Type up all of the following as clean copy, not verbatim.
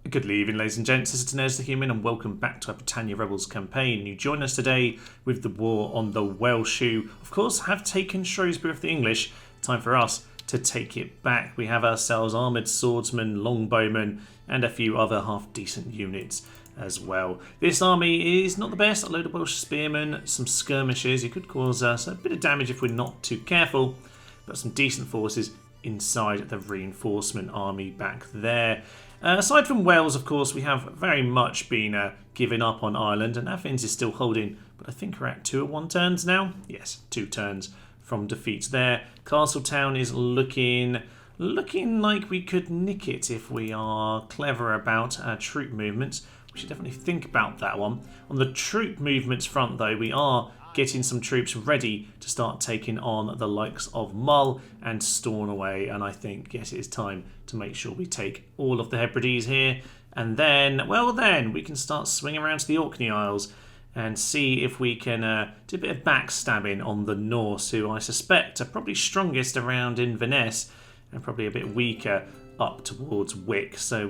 Good evening, ladies and gents. This is Norse the Human, and welcome back to our Britannia Rebels campaign. You join us today with the war on the Welsh, who, of course, have taken Shrewsbury off the English. Time for us to take it back. We have ourselves armoured swordsmen, longbowmen, and a few other half-decent units as well. This army is not the best. A load of Welsh spearmen, some skirmishers. It could cause us a bit of damage if we're not too careful, but some decent forces inside the reinforcement army back there. Aside from Wales, of course, we have very much been giving up on Ireland, and Athens is still holding, but I think we're at 2-1 turns now. Yes, 2 turns from defeats there. Castletown is looking like we could nick it if we are clever about our troop movements. We should definitely think about that one. On the troop movements front, though, we are getting some troops ready to start taking on the likes of Mull and Stornoway, and I think, yes, it is time to make sure we take all of the Hebrides here, and then, well then, we can start swinging around to the Orkney Isles and see if we can do a bit of backstabbing on the Norse, who I suspect are probably strongest around Inverness and probably a bit weaker up towards Wick. So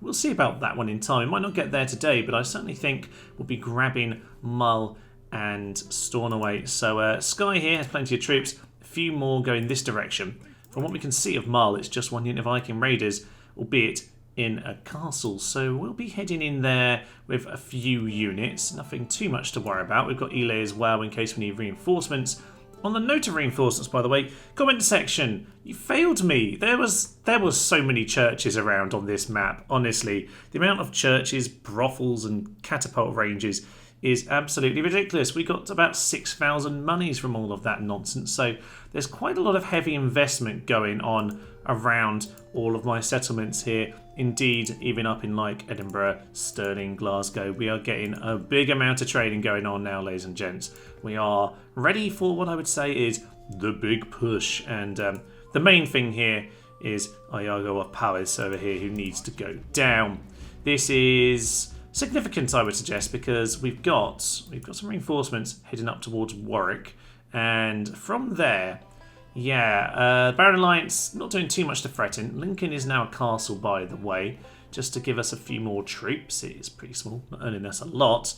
we'll see about that one in time. Might not get there today, but I certainly think we'll be grabbing Mull and Stornoway. So Skye here has plenty of troops, a few more going this direction. From what we can see of Mull, it's just one unit of Viking raiders, albeit in a castle. So we'll be heading in there with a few units, nothing too much to worry about. We've got Ely as well in case we need reinforcements. On the note of reinforcements, by the way, comment section, you failed me. There was so many churches around on this map, honestly. The amount of churches, brothels and catapult ranges is absolutely ridiculous. We got about 6,000 monies from all of that nonsense, so there's quite a lot of heavy investment going on around all of my settlements here. Indeed, even up in like Edinburgh, Stirling, Glasgow, we are getting a big amount of trading going on now, ladies and gents. We are ready for what I would say is the big push, and the main thing here is Iago of Powys over here, who needs to go down. This is significant, I would suggest, because we've got some reinforcements heading up towards Warwick, and from there, Baron Alliance not doing too much to threaten. Lincoln is now a castle, by the way, just to give us a few more troops. It is pretty small, not earning us a lot.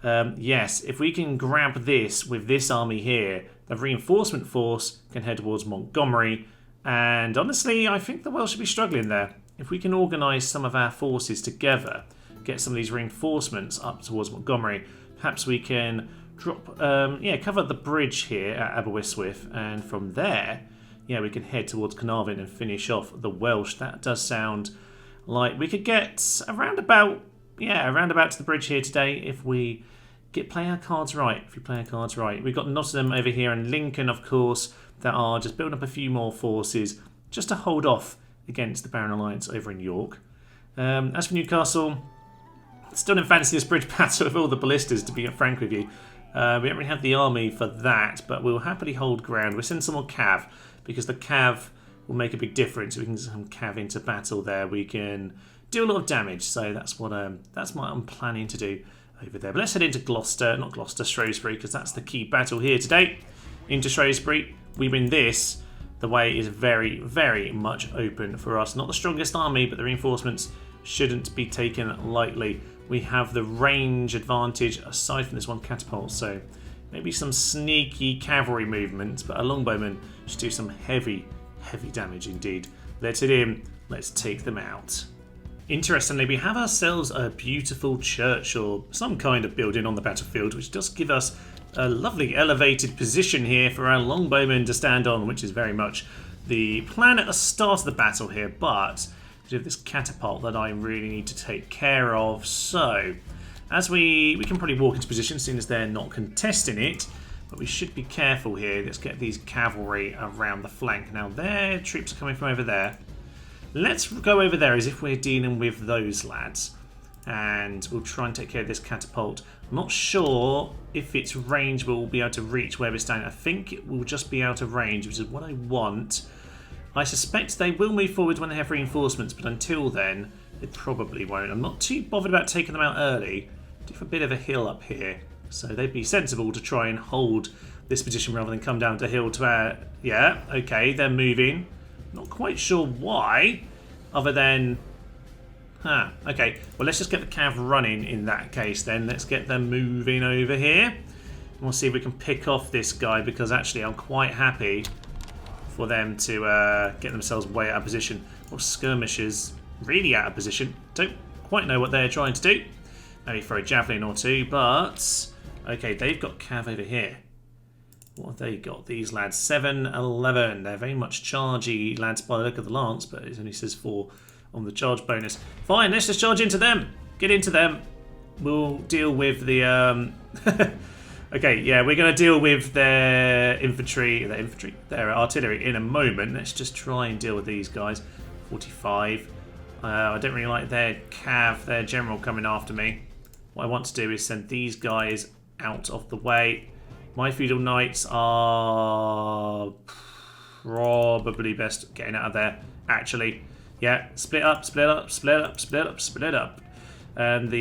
Yes, if we can grab this with this army here, the reinforcement force can head towards Montgomery, and honestly, I think the Welsh should be struggling there. If we can organise some of our forces together, get some of these reinforcements up towards Montgomery, perhaps we can cover the bridge here at Aberystwyth, and from there, we can head towards Carnarvon and finish off the Welsh. That does sound like we could get around about to the bridge here today if we play our cards right. We've got Nottingham over here and Lincoln, of course, that are just building up a few more forces just to hold off against the Baron Alliance over in York. As for Newcastle, still don't fancy this bridge battle with all the ballistas, to be frank with you. We don't really have the army for that, but we'll happily hold ground. We'll send some more cav, because the cav will make a big difference. We can send some cav into battle there. We can do a lot of damage, so that's what I'm planning to do over there. But let's head into Shrewsbury, because that's the key battle here today. Into Shrewsbury, we win this. The way is very, very much open for us. Not the strongest army, but the reinforcements shouldn't be taken lightly. We have the range advantage aside from this one catapult, so maybe some sneaky cavalry movements, but a longbowman should do some heavy damage indeed. Let's hit in, let's take them out. Interestingly, we have ourselves a beautiful church or some kind of building on the battlefield, which does give us a lovely elevated position here for our longbowmen to stand on, which is very much the plan at the start of the battle here, but we have this catapult that I really need to take care of. So, as we can probably walk into position, seeing as they're not contesting it, but we should be careful here. Let's get these cavalry around the flank. Now, their troops are coming from over there. Let's go over there as if we're dealing with those lads, and we'll try and take care of this catapult. I'm not sure if its range will be able to reach where we're standing. I think it will just be out of range, which is what I want. I suspect they will move forward when they have reinforcements, but until then, they probably won't. I'm not too bothered about taking them out early. Do have a bit of a hill up here, so they'd be sensible to try and hold this position rather than come down to hill to our... Yeah, okay, they're moving. Not quite sure why, other than Ah, okay. Well, let's just get the cav running in that case then. Let's get them moving over here. We'll see if we can pick off this guy, because actually I'm quite happy for them to get themselves way out of position. Or skirmishers really out of position. Don't quite know what they're trying to do. Maybe throw a javelin or two, but... Okay, they've got cav over here. What have they got? These lads, 7-11. They're very much chargy lads by the look of the lance, but it only says 4 on the charge bonus. Fine, let's just charge into them. Get into them. We'll deal with the... Okay, yeah, we're going to deal with their infantry, their artillery in a moment. Let's just try and deal with these guys. 45. I don't really like their cav, their general coming after me. What I want to do is send these guys out of the way. My feudal knights are probably best getting out of there, actually. Yeah, split up, split up, split up, split up, split up. And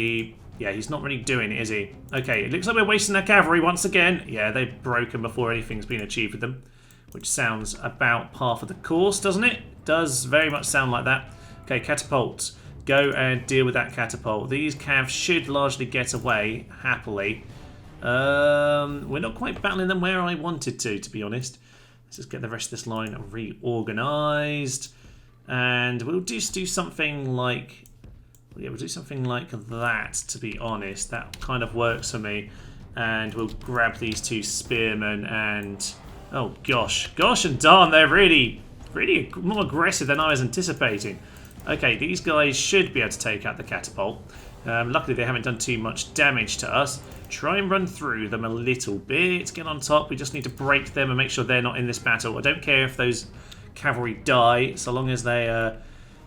yeah, he's not really doing it, is he? Okay, it looks like we're wasting their cavalry once again. Yeah, they've broken before anything's been achieved with them, which sounds about par for the course, doesn't it? Does very much sound like that. Okay, catapults. Go and deal with that catapult. These cavs should largely get away, happily. We're not quite battling them where I wanted to be honest. Let's just get the rest of this line reorganised. And we'll just do something like... Yeah, we'll do something like that, to be honest. That kind of works for me. And we'll grab these 2 spearmen and... Oh, gosh. Gosh and darn, they're really more aggressive than I was anticipating. Okay, these guys should be able to take out the catapult. Luckily, they haven't done too much damage to us. Try and run through them a little bit. Get on top. We just need to break them and make sure they're not in this battle. I don't care if those cavalry die, so long as they...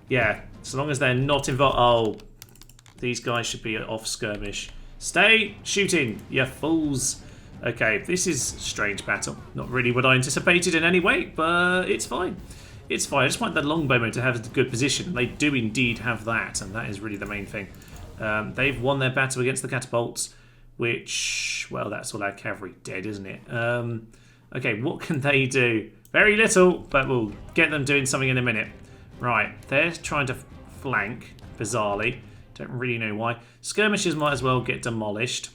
yeah, so long as they're not involved... Oh, these guys should be off skirmish. Stay shooting, you fools. Okay, this is a strange battle. Not really what I anticipated in any way, but it's fine. It's fine. I just want the longbowmen to have a good position. They do indeed have that, and that is really the main thing. They've won their battle against the catapults, which, well, that's all our cavalry dead, isn't it? Okay, what can they do? Very little, but we'll get them doing something in a minute. Right, they're trying to flank, bizarrely. Don't really know why. Skirmishers might as well get demolished.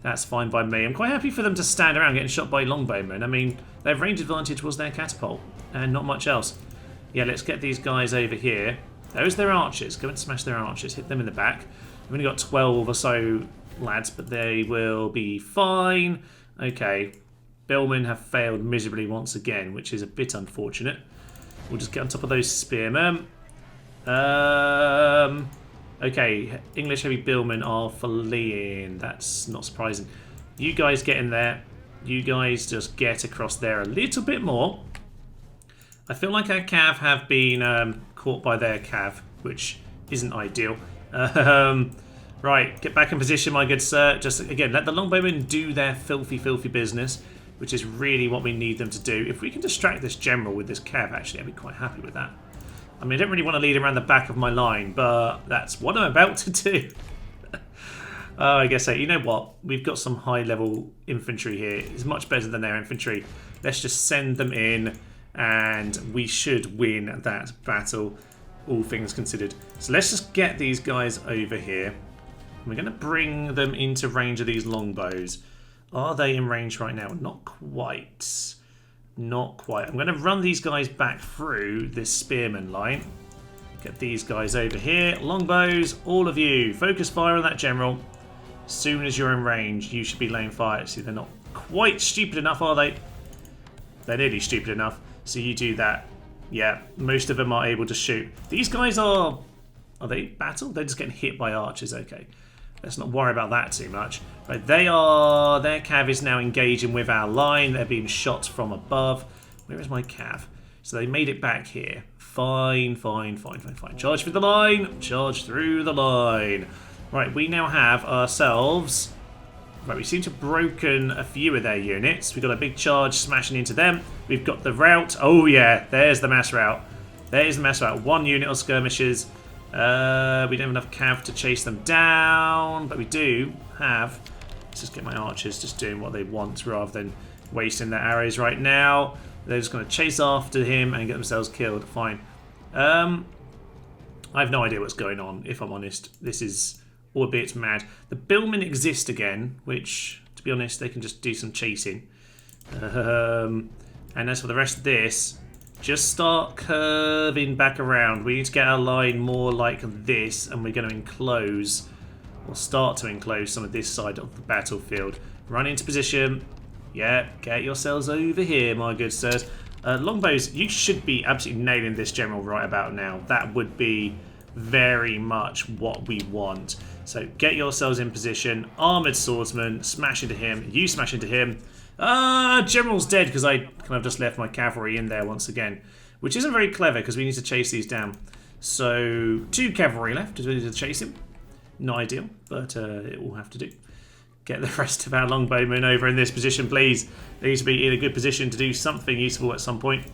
That's fine by me. I'm quite happy for them to stand around getting shot by longbowmen. I mean, their range advantage was their catapult, and not much else. Yeah, let's get these guys over here. Those are their archers. Go and smash their archers. Hit them in the back. We've only got 12 or so lads, but they will be fine. Okay. Billmen have failed miserably once again, which is a bit unfortunate. We'll just get on top of those spearmen. Okay, English heavy billmen are fleeing. That's not surprising. You guys get in there. You guys just get across there a little bit more. I feel like our cav have been caught by their cav, which isn't ideal. Right, get back in position, my good sir. Just, again, let the longbowmen do their filthy, filthy business, which is really what we need them to do. If we can distract this general with this cav, actually, I'd be quite happy with that. I mean, I don't really want to lead around the back of my line, but that's what I'm about to do. I guess so. You know what? We've got some high-level infantry here. It's much better than their infantry. Let's just send them in, and we should win that battle, all things considered. So let's just get these guys over here. We're going to bring them into range of these longbows. Are they in range right now? Not quite. Not quite. I'm going to run these guys back through this spearman line. Get these guys over here. Longbows, all of you. Focus fire on that general. As soon as you're in range, you should be laying fire. See, they're not quite stupid enough, are they? They're nearly stupid enough. So you do that. Yeah, most of them are able to shoot. These guys are... Are they battle? They're just getting hit by archers. Okay. Let's not worry about that too much. Right, they are... Their cav is now engaging with our line. They're being shot from above. Where is my cav? So they made it back here. Fine, fine, fine, fine, fine. Charge through the line. Charge through the line. Right, we now have ourselves... Right, we seem to have broken a few of their units. We've got a big charge smashing into them. We've got the route. Oh, yeah. There's the mass route. There's the mass route. One unit of skirmishers. We don't have enough cav to chase them down, but we do have... Let's just get my archers just doing what they want rather than wasting their arrows right now. They're just going to chase after him and get themselves killed. Fine. I I have no idea what's going on, if I'm honest. This is all a bit mad. The Billmen exist again, which, to be honest, they can just do some chasing. And as for the rest of this, just start curving back around. We need to get our line more like this, and we're going to enclose, or start to enclose some of this side of the battlefield. Run into position. Yeah, get yourselves over here, my good sirs. Longbows, you should be absolutely nailing this general right about now. That would be very much what we want. So get yourselves in position. Armoured swordsman, smash into him. You smash into him. General's dead because I kind of just left my cavalry in there once again, which isn't very clever because we need to chase these down. So 2 cavalry left to chase him. Not ideal, but it will have to do. Get the rest of our longbowmen over in this position, please. They need to be in a good position to do something useful at some point.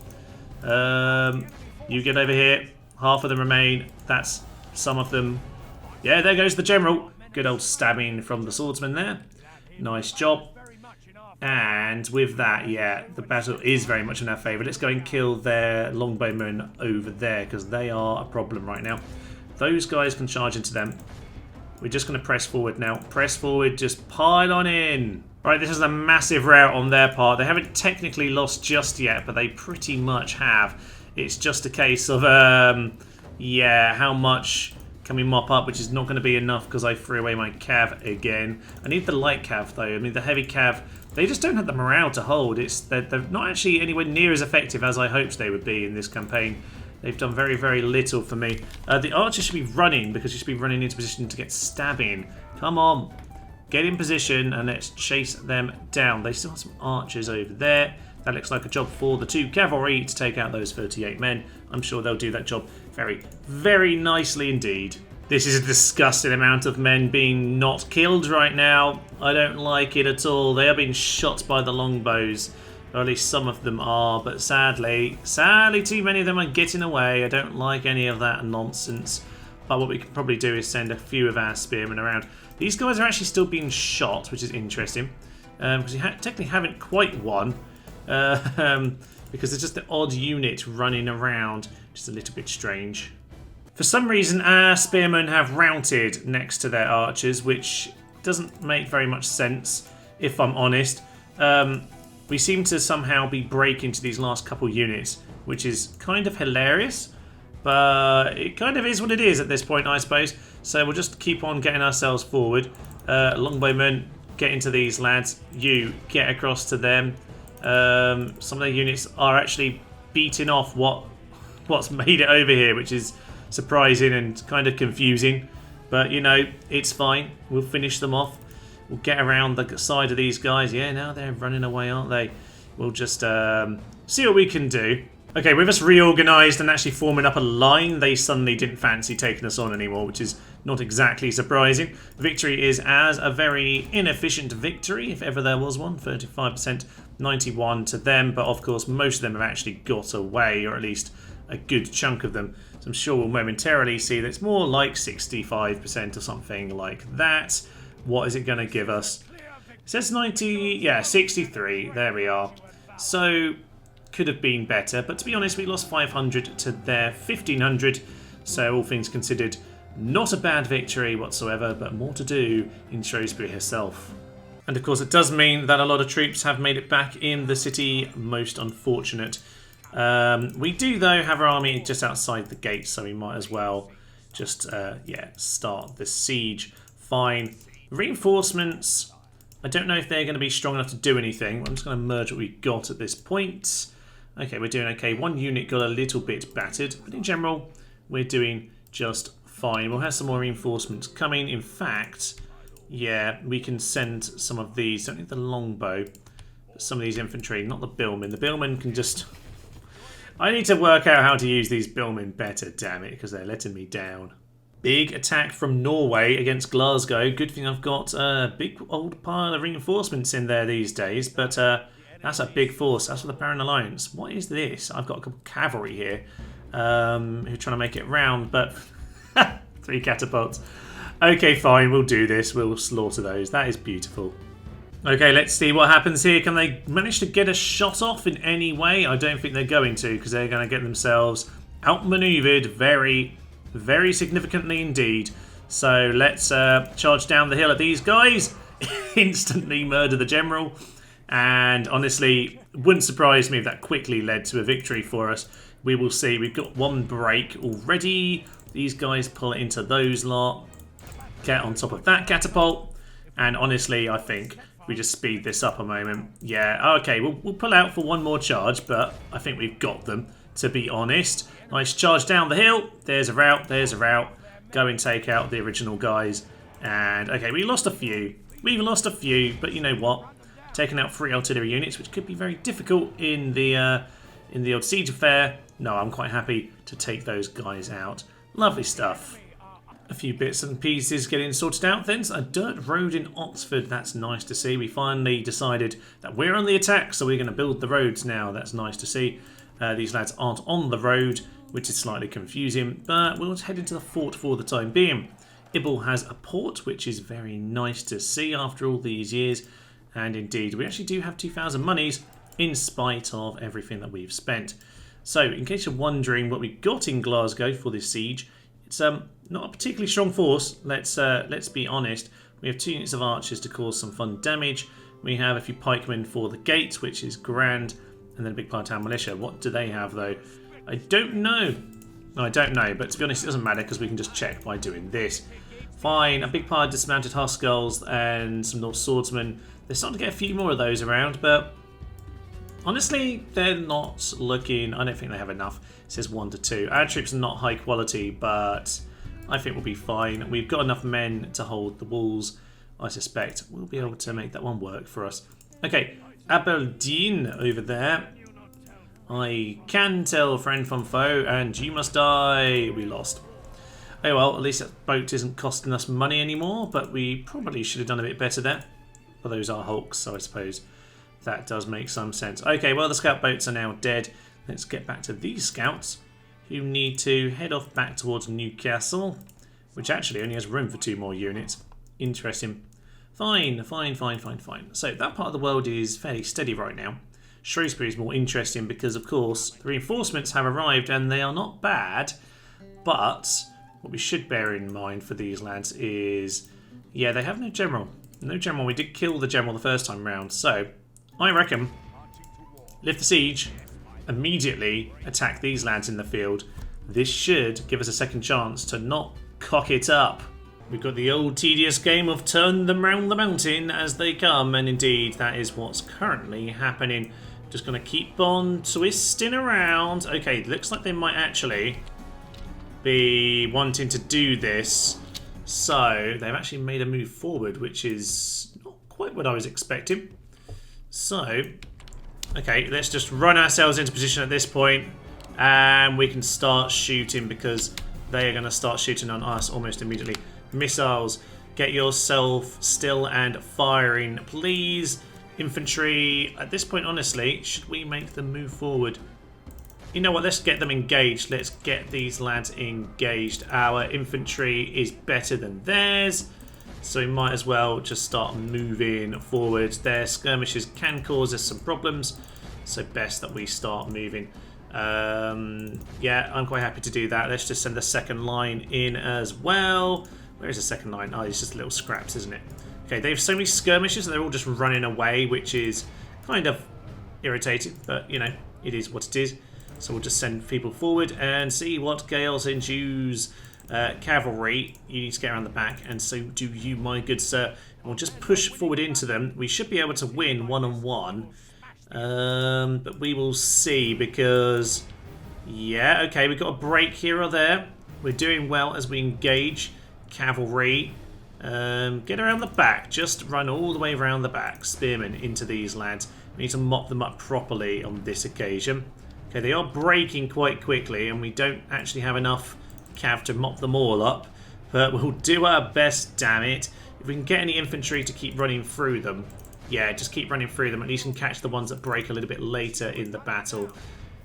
You get over here. Half of them remain. That's some of them. Yeah, there goes the general. Good old stabbing from the swordsman there. Nice job. And with that, yeah, the battle is very much in our favour. Let's go and kill their longbowmen over there because they are a problem right now. Those guys can charge into them. We're just going to press forward now. Press forward, just pile on in. Right, this is a massive rout on their part. They haven't technically lost just yet, but they pretty much have. It's just a case of, yeah, how much can we mop up, which is not going to be enough because I threw away my cav again. I need the light cav, though. I mean, the heavy cav, they just don't have the morale to hold. They're not actually anywhere near as effective as I hoped they would be in this campaign. They've done very, very little for me. The archer should be running because you should be running into position to get stabbing. Come on. Get in position and let's chase them down. They still have some archers over there. That looks like a job for the 2 cavalry to take out those 38 men. I'm sure they'll do that job very, very nicely indeed. This is a disgusting amount of men being not killed right now. I don't like it at all. They are being shot by the longbows. Or at least some of them are, but sadly too many of them are getting away. I don't like any of that nonsense. But what we can probably do is send a few of our spearmen around. These guys are actually still being shot, which is interesting. Because you technically haven't quite won. Because there's just the odd unit running around. Just a little bit strange. For some reason, our spearmen have routed next to their archers, which doesn't make very much sense, if I'm honest. We seem to somehow be breaking to these last couple units, which is kind of hilarious, but it kind of is what it is at this point, I suppose. So we'll just keep on getting ourselves forward. Longbowmen, get into these lads. You, get across to them. Some of their units are actually beating off what's made it over here, which is surprising and kind of confusing. But, you know, it's fine. We'll finish them off. We'll get around the side of these guys. Yeah, now they're running away, aren't they? We'll just see what we can do. Okay, with us reorganised and actually forming up a line, they suddenly didn't fancy taking us on anymore, which is not exactly surprising. Victory is as a very inefficient victory, if ever there was one. 35%, 91 to them. But, of course, most of them have actually got away, or at least a good chunk of them. So I'm sure we'll momentarily see that it's more like 65% or something like that. What is it going to give us? It says 90, yeah, 63. There we are. So, could have been better. But to be honest, we lost 500 to their 1,500. So, all things considered, not a bad victory whatsoever, but more to do in Shrewsbury herself. And of course, it does mean that a lot of troops have made it back in the city. Most unfortunate. We do, though, have our army just outside the gates, so we might as well just, yeah, start the siege. Fine. Reinforcements, I don't know if they're going to be strong enough to do anything. I'm just going to merge what we've got at this point. Okay, we're doing okay. One unit got a little bit battered, but in general, we're doing just fine. We'll have some more reinforcements coming. In fact, yeah, we can send some of these. Don't need the longbow, but some of these infantry, not the billmen. The billmen can just... I need to work out how to use these billmen better, damn it, because they're letting me down. Big attack from Norway against Glasgow. Good thing I've got a big old pile of reinforcements in there these days, but that's a big force. That's for the Baron Alliance. What is this? I've got a couple of cavalry here who are trying to make it round, but 3 catapults. Okay, fine, we'll do this. We'll slaughter those. That is beautiful. Okay, let's see what happens here. Can they manage to get a shot off in any way? I don't think they're going to, because they're going to get themselves outmaneuvered very, very significantly indeed. So let's charge down the hill at these guys, instantly murder the general, and honestly, wouldn't surprise me if that quickly led to a victory for us. We will see. We've got one break already. These guys pull it into those lot, get on top of that catapult, and honestly, I think we just speed this up a moment. Yeah, okay, we'll pull out for one more charge, but I think we've got them, to be honest. Nice charge down the hill. There's a route, there's a route. Go and take out the original guys. And, okay, we lost a few. We've lost a few, but you know what? Taking out 3 artillery units, which could be very difficult in the old siege affair. No, I'm quite happy to take those guys out. Lovely stuff. A few bits and pieces getting sorted out then. A dirt road in Oxford, that's nice to see. We finally decided that we're on the attack, so we're going to build the roads now. That's nice to see. These lads aren't on the road, which is slightly confusing, but we'll head into the fort for the time being. Ibble has a port, which is very nice to see after all these years. And indeed, we actually do have 2,000 monies in spite of everything that we've spent. So, in case you're wondering what we got in Glasgow for this siege, it's not a particularly strong force. Let's be honest. We have 2 units of archers to cause some fun damage. We have a few pikemen for the gates, which is grand, and then a big part of town militia. What do they have though? I don't know. No, I don't know, but to be honest, it doesn't matter because we can just check by doing this. Fine, a big part of dismounted Huskarls and some Norse swordsmen. They're starting to get a few more of those around, but honestly, they're not looking... I don't think they have enough. It says 1 to 2. Our troops are not high quality, but I think we'll be fine. We've got enough men to hold the walls. I suspect we'll be able to make that one work for us. Okay, Aberdeen over there. I can tell friend from foe, and you must die. We lost. Oh well, at least that boat isn't costing us money anymore, but we probably should have done a bit better there. Well, those are hulks, so I suppose that does make some sense. Okay, well, the scout boats are now dead. Let's get back to these scouts, who need to head off back towards Newcastle, which actually only has room for 2 more units. Interesting. Fine. So that part of the world is fairly steady right now. Shrewsbury is more interesting because, of course, the reinforcements have arrived and they are not bad, but what we should bear in mind for these lads is, yeah, they have no general. No general. We did kill the general the first time round, so I reckon lift the siege, immediately attack these lads in the field. This should give us a second chance to not cock it up. We've got the old tedious game of turn them round the mountain as they come, and indeed that is what's currently happening. Just going to keep on twisting around. Okay, looks like they might actually be wanting to do this. So they've actually made a move forward, which is not quite what I was expecting. So, okay, let's just run ourselves into position at this point, and we can start shooting because they are going to start shooting on us almost immediately. Missiles, get yourself still and firing, please. Infantry, at this point, honestly, should we make them move forward? You know what, let's get them engaged. Let's get these lads engaged. Our infantry is better than theirs, so we might as well just start moving forward. Their skirmishes can cause us some problems, so best that we start moving. Yeah, I'm quite happy to do that. Let's just send the second line in as well. Where is the second line? Oh, it's just little scraps, isn't it? Okay, they have so many skirmishes and they're all just running away, which is kind of irritating, but, you know, it is what it is. So we'll just send people forward and see what gales ensues. Cavalry, you need to get around the back, and so do you, my good sir. And we'll just push forward into them. We should be able to win one-on-one, but we will see because, yeah, okay, we've got a break here or there. We're doing well as we engage. Cavalry, get around the back. Just run all the way around the back. Spearmen into these lads. We need to mop them up properly on this occasion. Okay, they are breaking quite quickly, and we don't actually have enough cav to mop them all up, but we'll do our best, damn it. If we can get any infantry to keep running through them, yeah, just keep running through them. At least we can catch the ones that break a little bit later in the battle.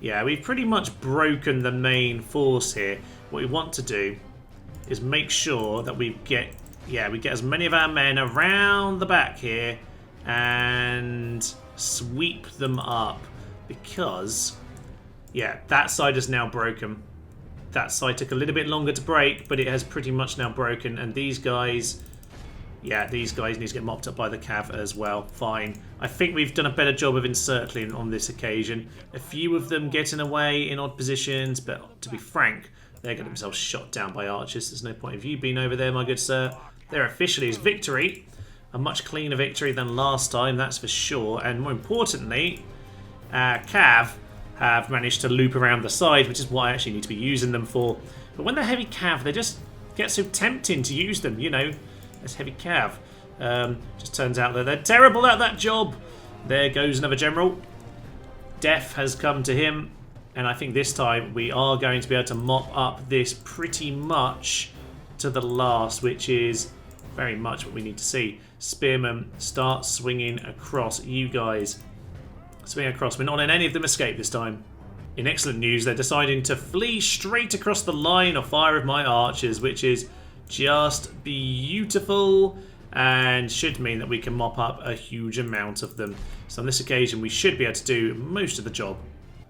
Yeah, we've pretty much broken the main force here. What we want to do is make sure that we get as many of our men around the back here and sweep them up, because, yeah, that side is now broken. That side took a little bit longer to break, but it has pretty much now broken. And these guys, yeah, these guys need to get mopped up by the cav as well. Fine. I think we've done a better job of encircling on this occasion. A few of them getting away in odd positions, but to be frank, they're getting themselves shot down by archers. There's no point of you being over there, my good sir. There officially is victory. A much cleaner victory than last time, that's for sure. And more importantly, cav have managed to loop around the side, which is what I actually need to be using them for. But when they're heavy cav, they just get so tempting to use them, you know, as heavy cav. Just turns out that they're terrible at that job. There goes another general. Death has come to him, and I think this time we are going to be able to mop up this pretty much to the last, which is very much what we need to see. Spearmen, start swinging across. You guys swing across. We're not letting any of them escape this time. In excellent news, they're deciding to flee straight across the line of fire of my archers, which is just beautiful and should mean that we can mop up a huge amount of them. So on this occasion, we should be able to do most of the job.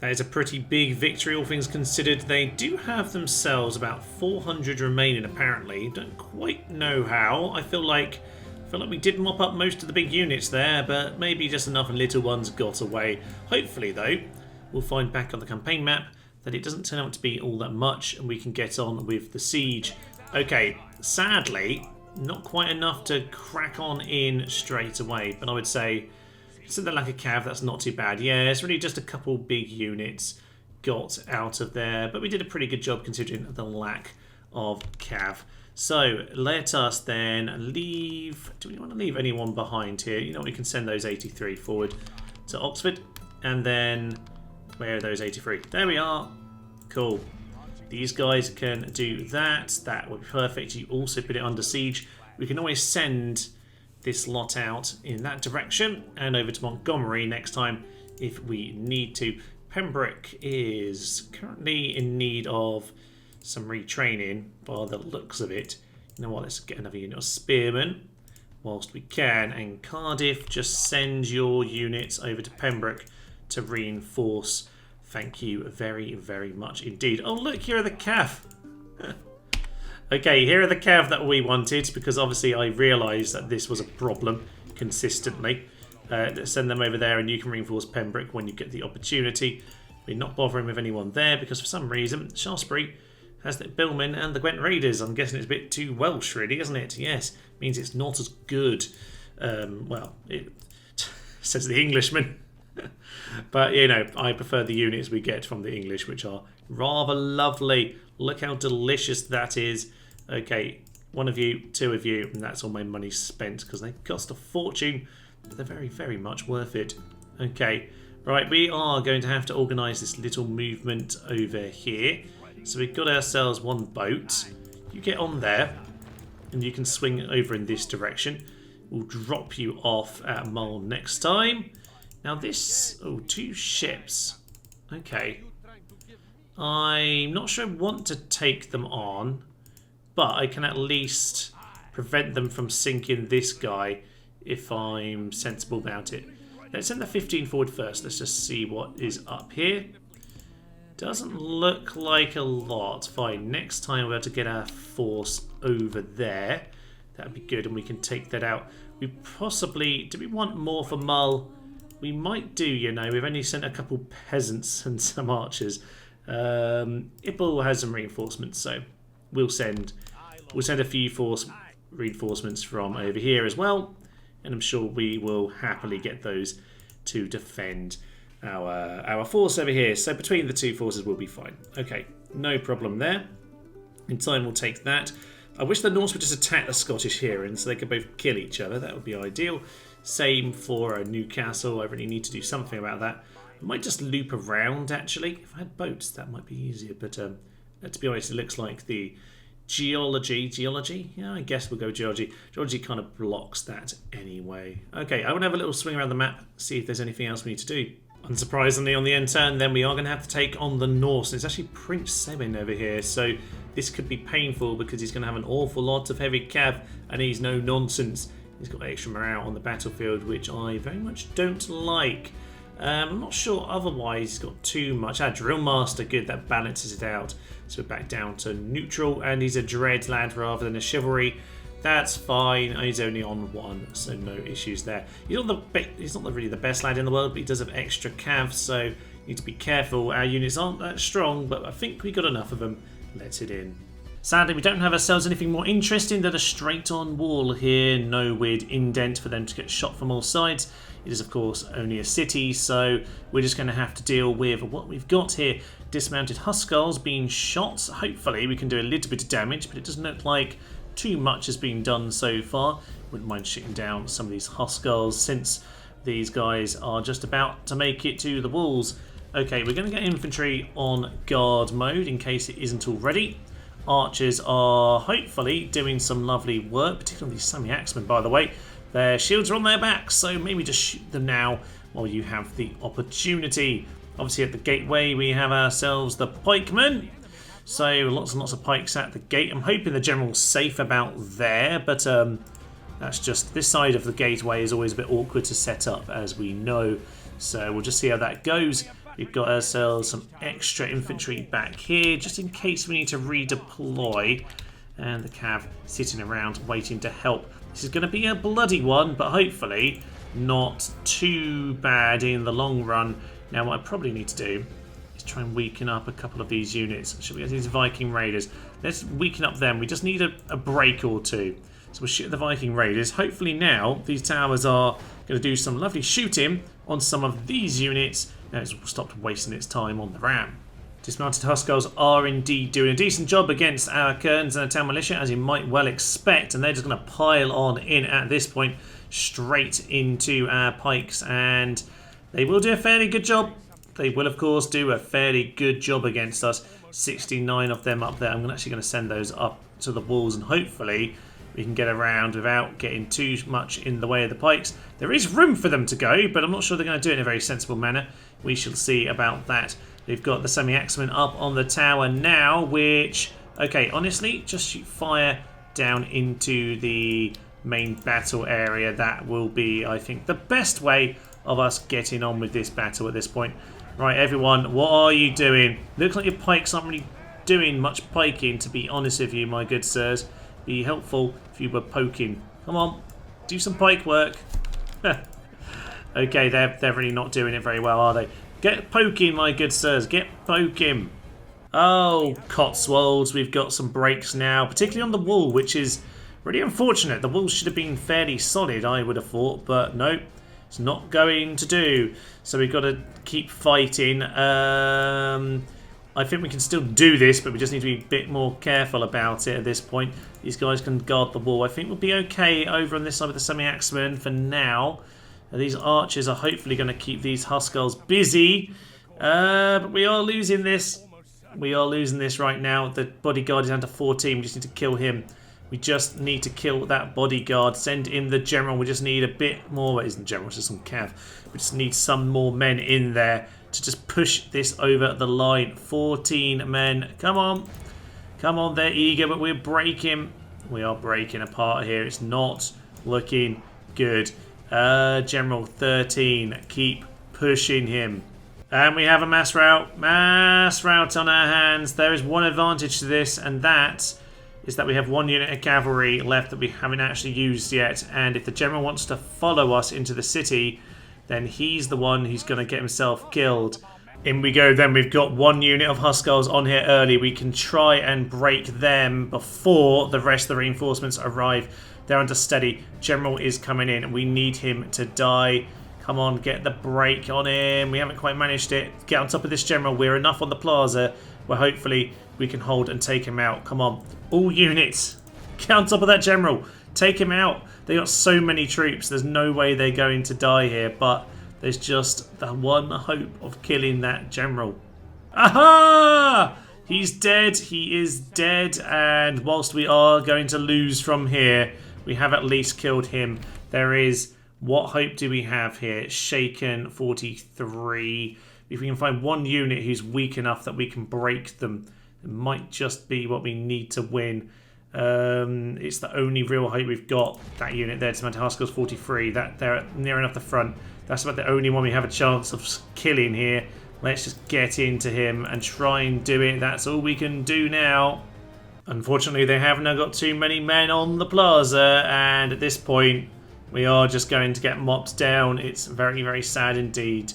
That is a pretty big victory, all things considered. They do have themselves about 400 remaining, apparently. Don't quite know how. I feel like we did mop up most of the big units there, but maybe just enough little ones got away. Hopefully, though, we'll find back on the campaign map that it doesn't turn out to be all that much, and we can get on with the siege. Okay, sadly, not quite enough to crack on in straight away, but I would say, considering the lack of cav, that's not too bad. Yeah, it's really just a couple big units got out of there, but we did a pretty good job considering the lack of cav. So let us then leave. Do we want to leave anyone behind here? You know, we can send those 83 forward to Oxford, and then where are those 83? There we are. Cool. These guys can do that. That would be perfect. You also put it under siege. We can always send this lot out in that direction and over to Montgomery next time if we need to. Pembroke is currently in need of some retraining by the looks of it. You know what, let's get another unit of spearmen whilst we can. And Cardiff, just send your units over to Pembroke to reinforce. Thank you very, very much indeed. Oh look, here are the cav. Okay, here are the cav that we wanted, because obviously I realised that this was a problem consistently. Send them over there and you can reinforce Pembroke when you get the opportunity. We're not bothering with anyone there because for some reason Shrewsbury has the Billmen and the Gwent Raiders. I'm guessing it's a bit too Welsh really, isn't it? Yes, means it's not as good. Well, it says the Englishman. But, you know, I prefer the units we get from the English, which are rather lovely. Look how delicious that is. Okay, one of you, two of you, and that's all my money spent because they cost a fortune, but they're very, very much worth it. Okay, right, we are going to have to organise this little movement over here. So we've got ourselves one boat. You get on there, and you can swing over in this direction. We'll drop you off at Mull next time. Now this, oh, 2 ships. Okay. I'm not sure I want to take them on, but I can at least prevent them from sinking this guy if I'm sensible about it. Let's send the 15 forward first. Let's just see what is up here. Doesn't look like a lot. Fine. Next time we're able to get our force over there. That'd be good, and we can take that out. We possibly... Do we want more for Mull? We might do, you know. We've only sent a couple peasants and some archers. Ipple has some reinforcements, so we'll send a few reinforcements from over here as well, and I'm sure we will happily get those to defend our force over here. So between the two forces we'll be fine. Okay, no problem there. In time we'll take that. I wish the Norse would just attack the Scottish Hurons so they could both kill each other. That would be ideal. Same for Newcastle. I really need to do something about that. I might just loop around, actually. If I had boats, that might be easier. But to be honest, it looks like the geology? Yeah, I guess we'll go geology. Geology kind of blocks that anyway. Okay, I want to have a little swing around the map, see if there's anything else we need to do. Unsurprisingly, on the end turn, then we are going to have to take on the Norse. And it's actually Prince Sebin over here, so this could be painful because he's going to have an awful lot of heavy cav, and he's no nonsense. He's got extra morale on the battlefield, which I very much don't like. I'm not sure otherwise he's got too much. Drill Master, good, that balances it out. So we're back down to neutral, and he's a Dread lad rather than a Chivalry. That's fine. He's only on 1, so no issues there. He's not really the best lad in the world, but he does have extra cav, so you need to be careful. Our units aren't that strong, but I think we got enough of them. Let it in. Sadly, we don't have ourselves anything more interesting than a straight-on wall here. No weird indent for them to get shot from all sides. It is, of course, only a city, so we're just going to have to deal with what we've got here. Dismounted Huskarls being shot. Hopefully, we can do a little bit of damage, but it doesn't look like too much has been done so far. Wouldn't mind shooting down some of these Huskarls since these guys are just about to make it to the walls. Okay, we're going to get infantry on guard mode in case it isn't already. Archers are hopefully doing some lovely work, particularly these semi-axemen, by the way. Their shields are on their backs, so maybe just shoot them now while you have the opportunity. Obviously at the gateway we have ourselves the pikemen. So lots and lots of pikes at the gate. I'm hoping the general's safe about there, but that's just, this side of the gateway is always a bit awkward to set up, as we know. So we'll just see how that goes. We've got ourselves some extra infantry back here, just in case we need to redeploy. And the cav sitting around waiting to help. This is going to be a bloody one, but hopefully not too bad in the long run. Now what I probably need to do is try and weaken up a couple of these units. Should we get these Viking Raiders? Let's weaken up them. We just need a break or two. So we'll shoot at the Viking Raiders. Hopefully now these towers are going to do some lovely shooting on some of these units. Now it's stopped wasting its time on the ram. Dismounted Huskarls are indeed doing a decent job against our Kerns and our town militia, as you might well expect, and they're just going to pile on in at this point straight into our pikes, and they will do a fairly good job. They will, of course, do a fairly good job against us. 69 of them up there. I'm actually going to send those up to the walls, and hopefully we can get around without getting too much in the way of the pikes. There is room for them to go, but I'm not sure they're going to do it in a very sensible manner. We shall see about that. We've got the semi-axemen up on the tower now, which, okay, honestly, just shoot fire down into the main battle area. That will be, I think, the best way of us getting on with this battle at this point. Right, everyone, what are you doing? Looks like your pikes aren't really doing much piking, to be honest with you, my good sirs. Be helpful if you were poking. Come on, do some pike work. Okay, they're really not doing it very well, are they? Get poking, my good sirs. Get poking. Oh, Cotswolds. We've got some breaks now, particularly on the wall, which is really unfortunate. The wall should have been fairly solid, I would have thought, but no, it's not going to do. So we've got to keep fighting. I think we can still do this, but we just need to be a bit more careful about it at this point. These guys can guard the wall. I think we'll be okay over on this side with the semi-axemen for now. These archers are hopefully going to keep these Huskarls busy. But we are losing this. We are losing this right now. The bodyguard is down to 14. We just need to kill him. We just need to kill that bodyguard. Send in the general. We just need a bit more. Well, it isn't general, it's just some cav. We just need some more men in there to just push this over the line. 14 men. Come on. Come on, they're eager, but we're breaking. We are breaking apart here. It's not looking good. General 13. Keep pushing him. And we have a mass rout. Mass rout on our hands. There is one advantage to this, and that is that we have one unit of cavalry left that we haven't actually used yet. And if the general wants to follow us into the city, then he's the one who's going to get himself killed. In we go then. We've got one unit of Huskarls on here early. We can try and break them before the rest of the reinforcements arrive. They're under steady. General is coming in. We need him to die. Come on, get the break on him. We haven't quite managed it. Get on top of this general. We're enough on the plaza where hopefully we can hold and take him out. Come on. All units. Get on top of that general. Take him out. They got so many troops. There's no way they're going to die here. But there's just the one hope of killing that general. Aha! He's dead. He is dead. And whilst we are going to lose from here, we have at least killed him. There is... What hope do we have here? Shaken 43. If we can find one unit who's weak enough that we can break them, it might just be what we need to win. It's the only real height we've got. That unit there to mount hard skills 43. That they're near enough the front. That's about the only one we have a chance of killing here. Let's just get into him and try and do it. That's all we can do now. Unfortunately, they have now got too many men on the plaza, and at this point, we are just going to get mopped down. It's very, very sad indeed.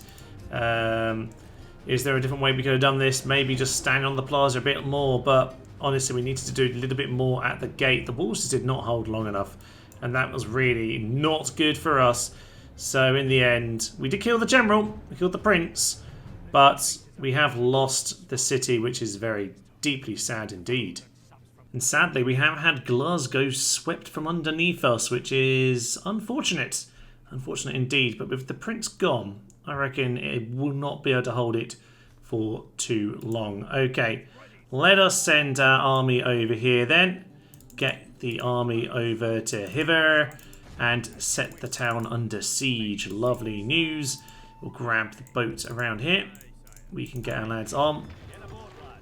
Is there a different way we could have done this? Maybe just stand on the plaza a bit more, but honestly, we needed to do a little bit more at the gate. The walls just did not hold long enough, and that was really not good for us. So in the end, we did kill the general, we killed the prince, but we have lost the city, which is very deeply sad indeed. And sadly, we have had Glasgow swept from underneath us, which is unfortunate. Unfortunate indeed, but with the prince gone, I reckon it will not be able to hold it for too long. Okay, let us send our army over here then. Get the army over to hither and set the town under siege. Lovely news. We'll grab the boats around here. We can get our lads on.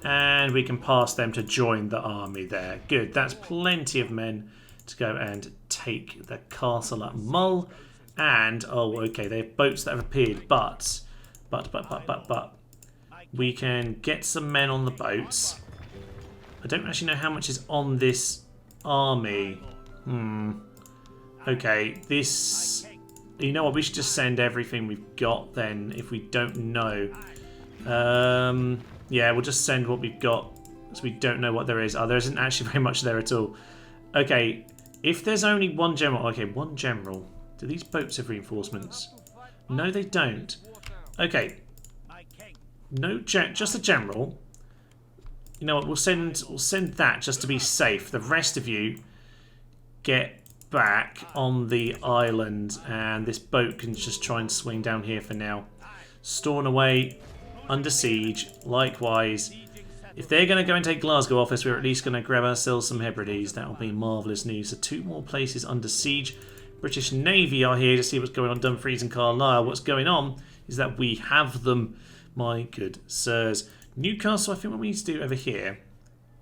And we can pass them to join the army there. Good, that's plenty of men to go and take the castle at Mull. And, oh, okay, they have boats that have appeared, but, we can get some men on the boats. I don't actually know how much is on this army. Okay, this, you know what, we should just send everything we've got then, if we don't know. Yeah, we'll just send what we've got, so we don't know what there is. Oh, there isn't actually very much there at all. Okay, if there's only one general... Okay, one general. Do these boats have reinforcements? No, they don't. Okay. No, just a general. You know what, we'll send that just to be safe. The rest of you get back on the island, and this boat can just try and swing down here for now. Storm away. Under siege, likewise. If they're going to go and take Glasgow office, we're at least going to grab ourselves some Hebrides. That will be marvellous news. So 2 more places under siege. British Navy are here to see what's going on. Dumfries and Carlisle. What's going on is that we have them, my good sirs. Newcastle, I think what we need to do over here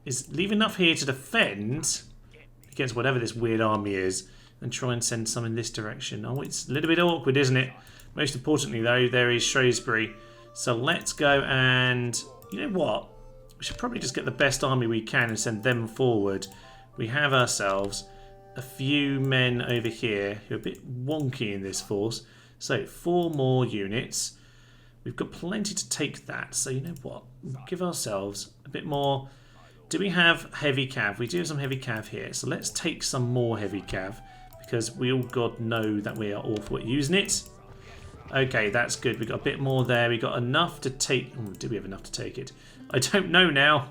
is leave enough here to defend against whatever this weird army is and try and send some in this direction. Oh, it's a little bit awkward, isn't it? Most importantly, though, there is Shrewsbury. So let's go and, you know what, we should probably just get the best army we can and send them forward. We have ourselves a few men over here who are a bit wonky in this force. So 4 more units. We've got plenty to take that. So you know what, we'll give ourselves a bit more. Do we have heavy cav? We do have some heavy cav here. So let's take some more heavy cav because we all God know that we are awful at using it. Okay, that's good. We got a bit more there. We got enough to take... Oh, do we have enough to take it? I don't know now.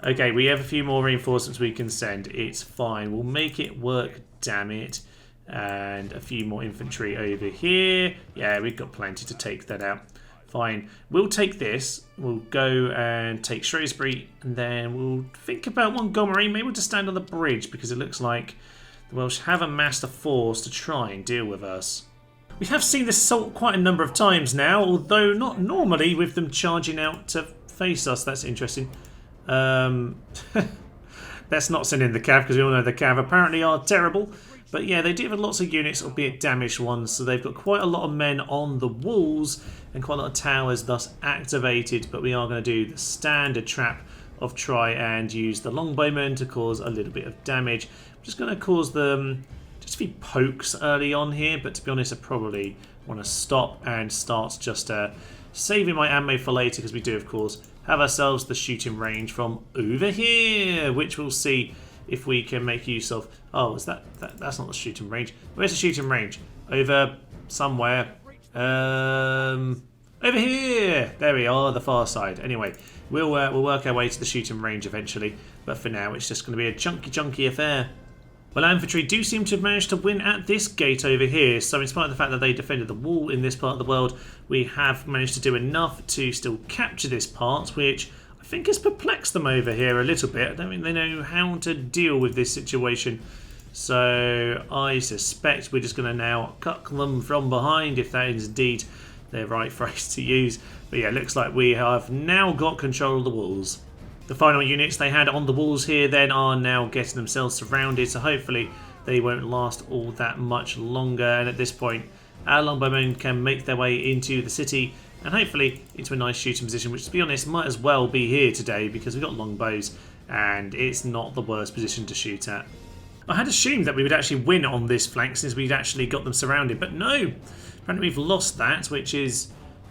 Okay, we have a few more reinforcements we can send. It's fine. We'll make it work, damn it. And a few more infantry over here. Yeah, we've got plenty to take that out. Fine. We'll take this. We'll go and take Shrewsbury. And then we'll think about Montgomery. Maybe we'll just stand on the bridge because it looks like the Welsh have amassed a force to try and deal with us. We have seen this assault quite a number of times now, although not normally with them charging out to face us. That's interesting. Let's not send in the Cav because we all know the Cav apparently are terrible. But yeah, they do have lots of units, albeit damaged ones, so they've got quite a lot of men on the walls and quite a lot of towers thus activated. But we are going to do the standard trap of try and use the longbowmen to cause a little bit of damage. I'm just going to cause them... just a few pokes early on here, but to be honest, I probably want to stop and start just saving my ammo for later because we do, of course, have ourselves the shooting range from over here, which we'll see if we can make use of. Oh, is that's not the shooting range. Where's the shooting range? Over somewhere. Over here. There we are, the far side. Anyway, we'll work our way to the shooting range eventually, but for now, it's just going to be a chunky affair. Well, our infantry do seem to have managed to win at this gate over here, so in spite of the fact that they defended the wall in this part of the world, we have managed to do enough to still capture this part, which I think has perplexed them over here a little bit. I don't think they know how to deal with this situation, so I suspect we're just going to now cuck them from behind, if that is indeed their right phrase to use. But yeah, it looks like we have now got control of the walls. The final units they had on the walls here then are now getting themselves surrounded, so hopefully they won't last all that much longer. And at this point, our longbowmen can make their way into the city and hopefully into a nice shooting position, which, to be honest, might as well be here today because we've got longbows and it's not the worst position to shoot at. I had assumed that we would actually win on this flank since we'd actually got them surrounded, but no! Apparently we've lost that, which is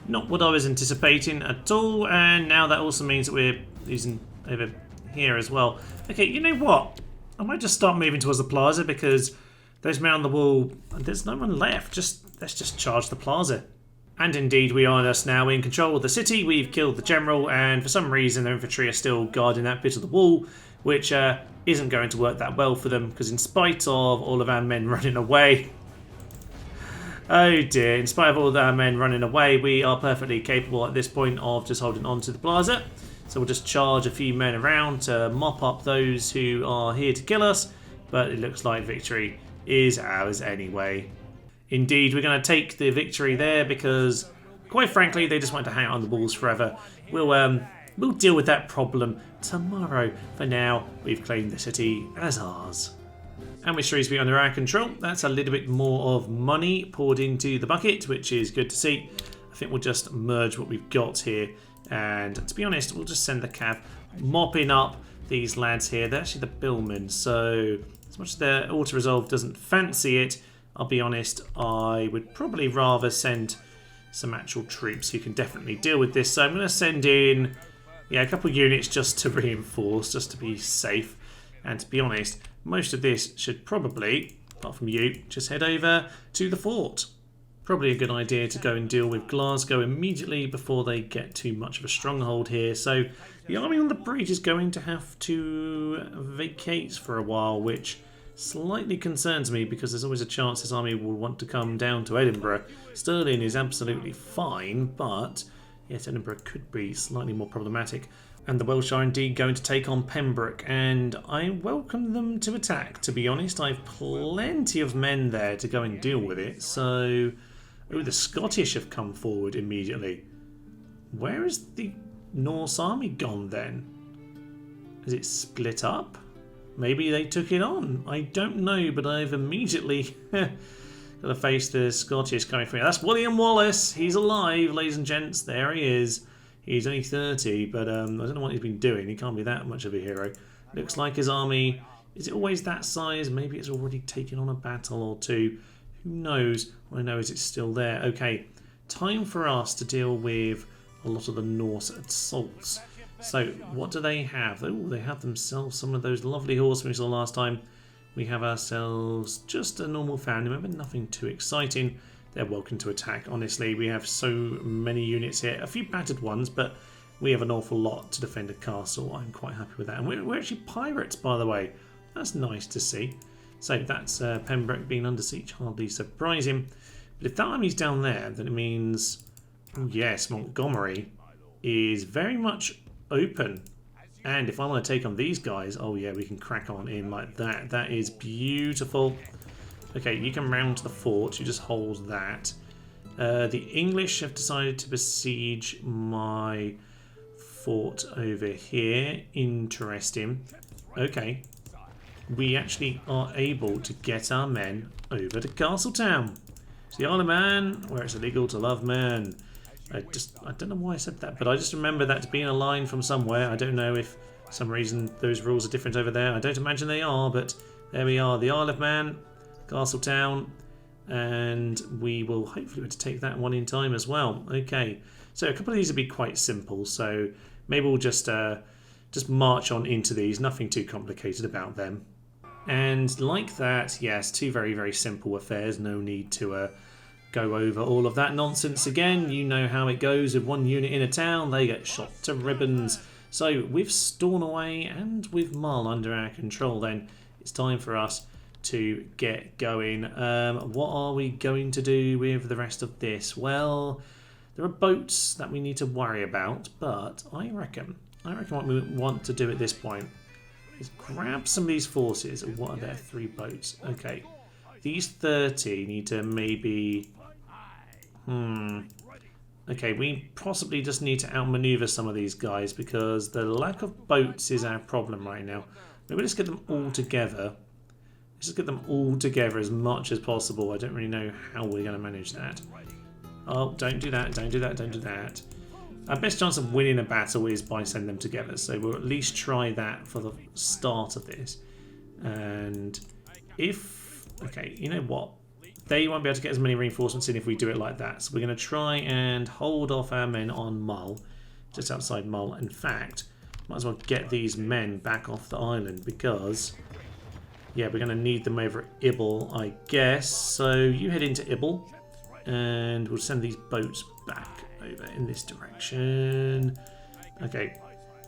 not what I was anticipating at all, and now that also means that we're losing over here as well. Okay, you know what? I might just start moving towards the plaza because those men on the wall, there's no one left. Let's just charge the plaza. And indeed, we are just now in control of the city. We've killed the general, and for some reason, their infantry are still guarding that bit of the wall, which isn't going to work that well for them because in spite of all of our men running away, oh dear, in spite of all of our men running away, we are perfectly capable at this point of just holding on to the plaza. So we'll just charge a few men around to mop up those who are here to kill us, but it looks like victory is ours anyway. Indeed, we're going to take the victory there because, quite frankly, they just want to hang out on the walls forever. We'll deal with that problem tomorrow. For now, we've claimed the city as ours. And with Shrewsbury under our control, that's a little bit more of money poured into the bucket, which is good to see. I think we'll just merge what we've got here. And to be honest, we'll just send the cav mopping up these lads here. They're actually the billmen, so as much as their auto-resolve doesn't fancy it, I'll be honest, I would probably rather send some actual troops who can definitely deal with this. So I'm going to send in a couple of units just to reinforce, just to be safe. And to be honest, most of this should probably, apart from you, just head over to the fort. Probably a good idea to go and deal with Glasgow immediately before they get too much of a stronghold here. So the army on the bridge is going to have to vacate for a while, which slightly concerns me because there's always a chance this army will want to come down to Edinburgh. Stirling is absolutely fine, but yes, Edinburgh could be slightly more problematic. And the Welsh are indeed going to take on Pembroke, and I welcome them to attack, to be honest. I've plenty of men there to go and deal with it, so... Oh, the Scottish have come forward immediately. Where is the Norse army gone then? Is it split up? Maybe they took it on. I don't know, but I've immediately got to face the Scottish coming from here. That's William Wallace. He's alive, ladies and gents. There he is. He's only 30, but I don't know what he's been doing. He can't be that much of a hero. Looks like his army... Is it always that size? Maybe it's already taken on a battle or two. Who knows? All I know is it's still there. Okay, time for us to deal with a lot of the Norse assaults. So, what do they have? Oh, they have themselves some of those lovely horsemen we saw last time. We have ourselves just a normal family member, nothing too exciting. They're welcome to attack, honestly. We have so many units here. A few battered ones, but we have an awful lot to defend a castle. I'm quite happy with that. And we're actually pirates, by the way. That's nice to see. So that's Pembroke being under siege, hardly surprising. But if that army's down there, then it means, oh yes, Montgomery is very much open. And if I want to take on these guys, oh yeah, we can crack on in like that. That is beautiful. Okay, you can round to the fort, you just hold that. The English have decided to besiege my fort over here. Interesting. Okay. We actually are able to get our men over to Castletown. It's the Isle of Man, where it's illegal to love men. I don't know why I said that, but I just remember that to be in a line from somewhere. I don't know if for some reason those rules are different over there. I don't imagine they are, but there we are. The Isle of Man, Castletown, and we will hopefully be able to take that one in time as well. Okay, so a couple of these will be quite simple, so maybe we'll just march on into these. Nothing too complicated about them. And like that, yes, two very, very simple affairs. No need to go over all of that nonsense again. You know how it goes with one unit in a town. They get shot to ribbons. So with Stornoway and with Mull under our control, then it's time for us to get going. What are we going to do with the rest of this? Well, there are boats that we need to worry about, but I reckon what we want to do at this point is grab some of these forces. What are there? 3 boats. Okay. These 30 need to maybe... Okay, we possibly just need to outmaneuver some of these guys because the lack of boats is our problem right now. Maybe let's get them all together. Let's just get them all together as much as possible. I don't really know how we're going to manage that. Oh, don't do that, don't do that, don't do that. Our best chance of winning a battle is by sending them together, so we'll at least try that for the start of this. And if... okay, you know what? They won't be able to get as many reinforcements in if we do it like that. So we're going to try and hold off our men on Mull, just outside Mull. In fact, might as well get these men back off the island because, yeah, we're going to need them over at Ibble, I guess. So you head into Ibble and we'll send these boats back over in this direction. Okay,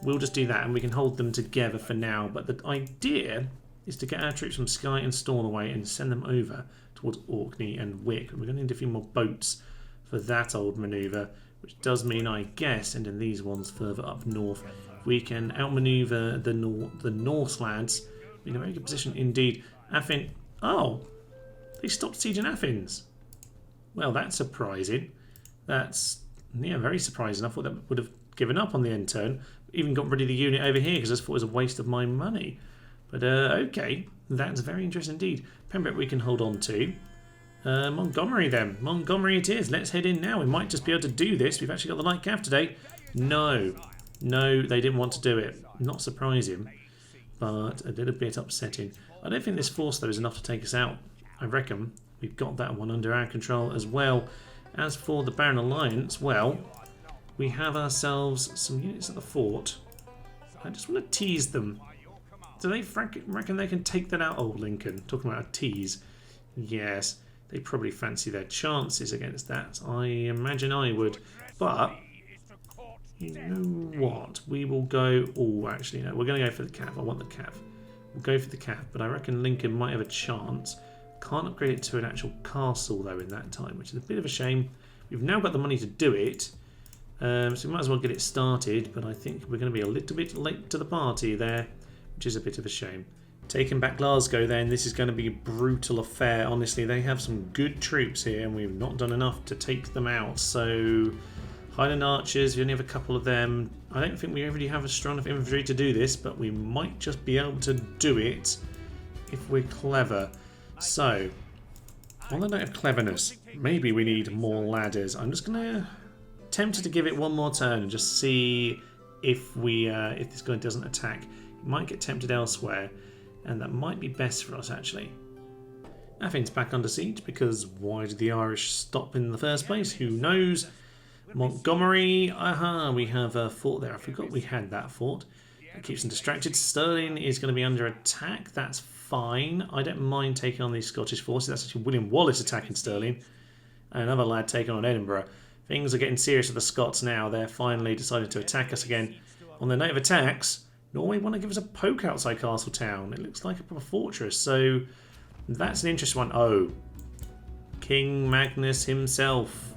we'll just do that and we can hold them together for now. But the idea is to get our troops from Skye and Stornoway and send them over towards Orkney and Wick. We're going to need a few more boats for that old manoeuvre, which does mean, I guess, sending these ones further up north. We can outmanoeuvre the Norse lads. We're in a very good position indeed. Athens. Oh, they stopped sieging Athens. Well, that's surprising. That's, yeah, very surprising. I thought that would have given up on the end turn. Even got rid of the unit over here because I just thought it was a waste of my money. But okay, that's very interesting indeed. Pembroke we can hold on to. Montgomery then. Montgomery it is. Let's head in now. We might just be able to do this. We've actually got the light cav today. No. No, they didn't want to do it. Not surprising, but a little bit upsetting. I don't think this force, though, is enough to take us out. I reckon we've got that one under our control as well. As for the Baron Alliance, well, we have ourselves some units at the fort. I just want to tease them. Do they reckon they can take that out, old Lincoln? Talking about a tease. Yes, they probably fancy their chances against that. I imagine I would. But, you know what? We will go... oh, actually, no. We're going to go for the cav. I want the cav. We'll go for the cav. But I reckon Lincoln might have a chance. Can't upgrade it to an actual castle, though, in that time, which is a bit of a shame. We've now got the money to do it. So we might as well get it started. But I think we're going to be a little bit late to the party there, which is a bit of a shame. Taking back Glasgow then, this is going to be a brutal affair. Honestly, they have some good troops here and we've not done enough to take them out. So, Highland Archers, we only have a couple of them. I don't think we really have a strong enough infantry to do this, but we might just be able to do it if we're clever. So, on the note of cleverness, maybe we need more ladders. I'm just going to tempted to give it one more turn and just see if this guy doesn't attack. Might get tempted elsewhere, and that might be best for us actually. Athens back under siege because why did the Irish stop in the first place? Who knows? Montgomery, aha, we have a fort there. I forgot we had that fort. That keeps them distracted. Stirling is going to be under attack. That's fine. I don't mind taking on these Scottish forces. That's actually William Wallace attacking Stirling. And another lad taking on Edinburgh. Things are getting serious with the Scots now. They're finally decided to attack us again. On the note of attacks, Norway want to give us a poke outside Castletown. It looks like a proper fortress, so that's an interesting one. Oh, King Magnus himself.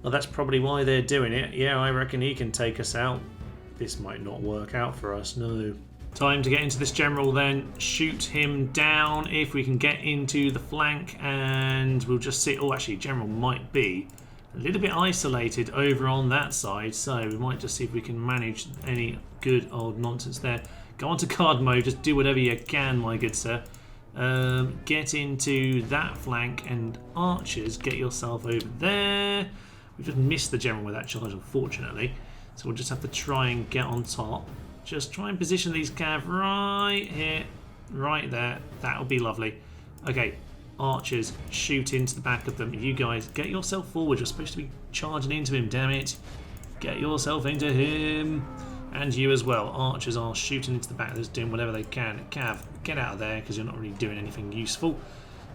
Well, that's probably why they're doing it. Yeah, I reckon he can take us out. This might not work out for us, no. Time to get into this general then. Shoot him down if we can get into the flank, and we'll just see. Oh, actually, general might be a little bit isolated over on that side, so we might just see if we can manage any good old nonsense there. Go on to card mode, just do whatever you can, my good sir. Get into that flank, and archers, get yourself over there. We've just missed the general with that charge, unfortunately, so we'll just have to try and get on top. Just try and position these cav right here, right there. That'll be lovely. Okay, archers, shoot into the back of them. You guys, get yourself forward. You're supposed to be charging into him, damn it. Get yourself into him. And you as well. Archers are shooting into the back. They're just doing whatever they can. Cav, get out of there because you're not really doing anything useful.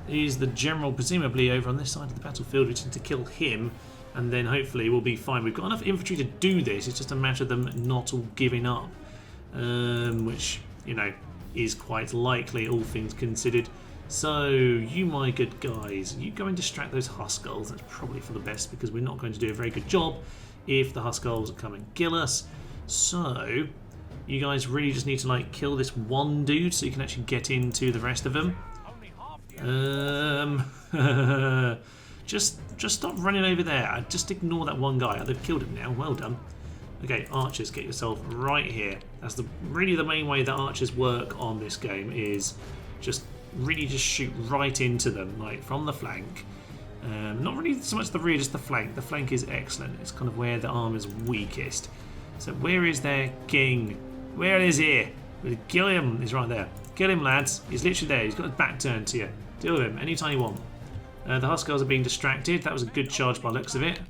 Is the general presumably over on this side of the battlefield? We need to kill him, and then hopefully we'll be fine. We've got enough infantry to do this. It's just a matter of them not all giving up, which, you know, is quite likely, all things considered. So, you my good guys, you go and distract those Husskulls. That's probably for the best because we're not going to do a very good job if the Husskulls come and kill us. So, you guys really just need to like kill this one dude so you can actually get into the rest of them. Just Just stop running over there. Just ignore that one guy. They've killed him now. Well done. Okay, archers, get yourself right here. That's really the main way that archers work on this game, is just really just shoot right into them, like from the flank. Not really so much the rear, just the flank. The flank is excellent. It's kind of where the armor's weakest. So where is their king? Where is he? Kill him. He's right there. Kill him, lads. He's literally there. He's got his back turned to you. Deal with him anytime you want. The Huskars are being distracted. That was a good charge by the looks of it.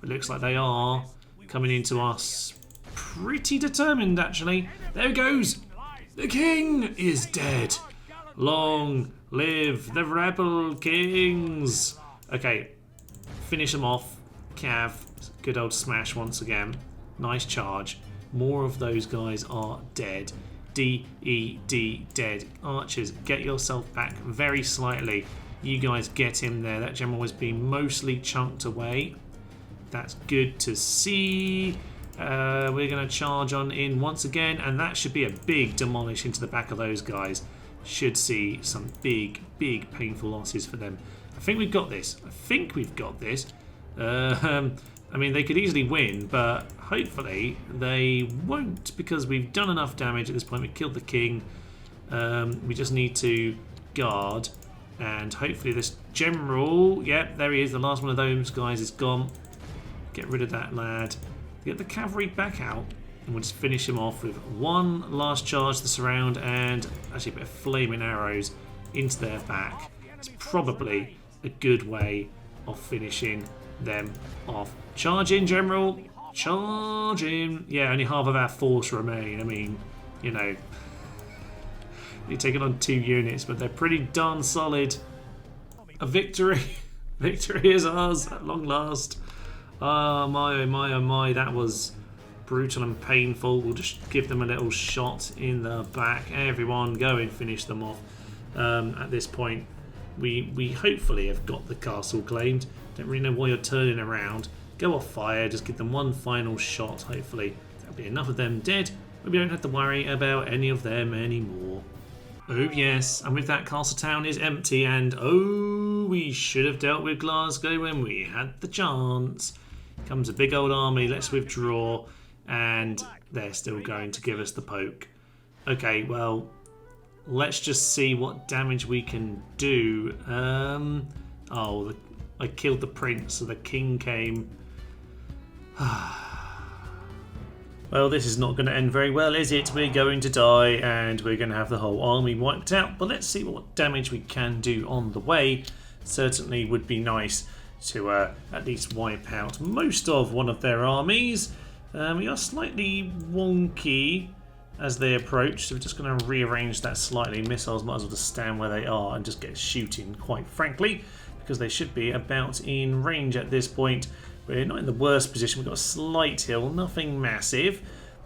It looks like they are coming into us pretty determined, actually. There he goes. The king is dead. Long live the rebel kings. Okay, finish them off. Cav, good old smash once again. Nice charge. More of those guys are dead. D-E-D, dead. Archers, get yourself back very slightly. You guys get him there. That general has been mostly chunked away. That's good to see. We're going to charge on in once again, and that should be a big demolish into the back of those guys. Should see some big, big painful losses for them. I think we've got this. I mean, they could easily win, but hopefully they won't, because we've done enough damage at this point. We killed the king. We just need to guard, and hopefully this general, yep, there he is. The last one of those guys is gone. Get rid of that lad. Get the cavalry back out, and we'll just finish him off with one last charge to surround, and actually a bit of flaming arrows into their back. It's probably a good way of finishing them off. Charge in, general. Charge in. Yeah, only half of our force remain. I mean, you know, you're taking on 2 units, but they're pretty darn solid. A victory. Victory is ours at long last. Oh my, oh my, oh my. That was brutal and painful. We'll just give them a little shot in the back. Everyone go and finish them off. At this point, we hopefully have got the castle claimed. Don't really know why you're turning around. Go off fire, just give them one final shot. Hopefully that'll be enough of them dead. We don't have to worry about any of them anymore. Oh yes, and with that, Castle Town is empty, and oh, we should have dealt with Glasgow when we had the chance. Comes a big old army, let's withdraw, and they're still going to give us the poke. Okay, well, let's just see what damage we can do. Oh, I killed the prince, so the king came. Well, this is not going to end very well, is it? We're going to die, and we're going to have the whole army wiped out. But let's see what damage we can do on the way. Certainly would be nice to at least wipe out most of one of their armies. We are slightly wonky as they approach, so we're just going to rearrange that slightly. Missiles might as well just stand where they are and just get shooting, quite frankly, because they should be about in range at this point. We're not in the worst position. We've got a slight hill, nothing massive,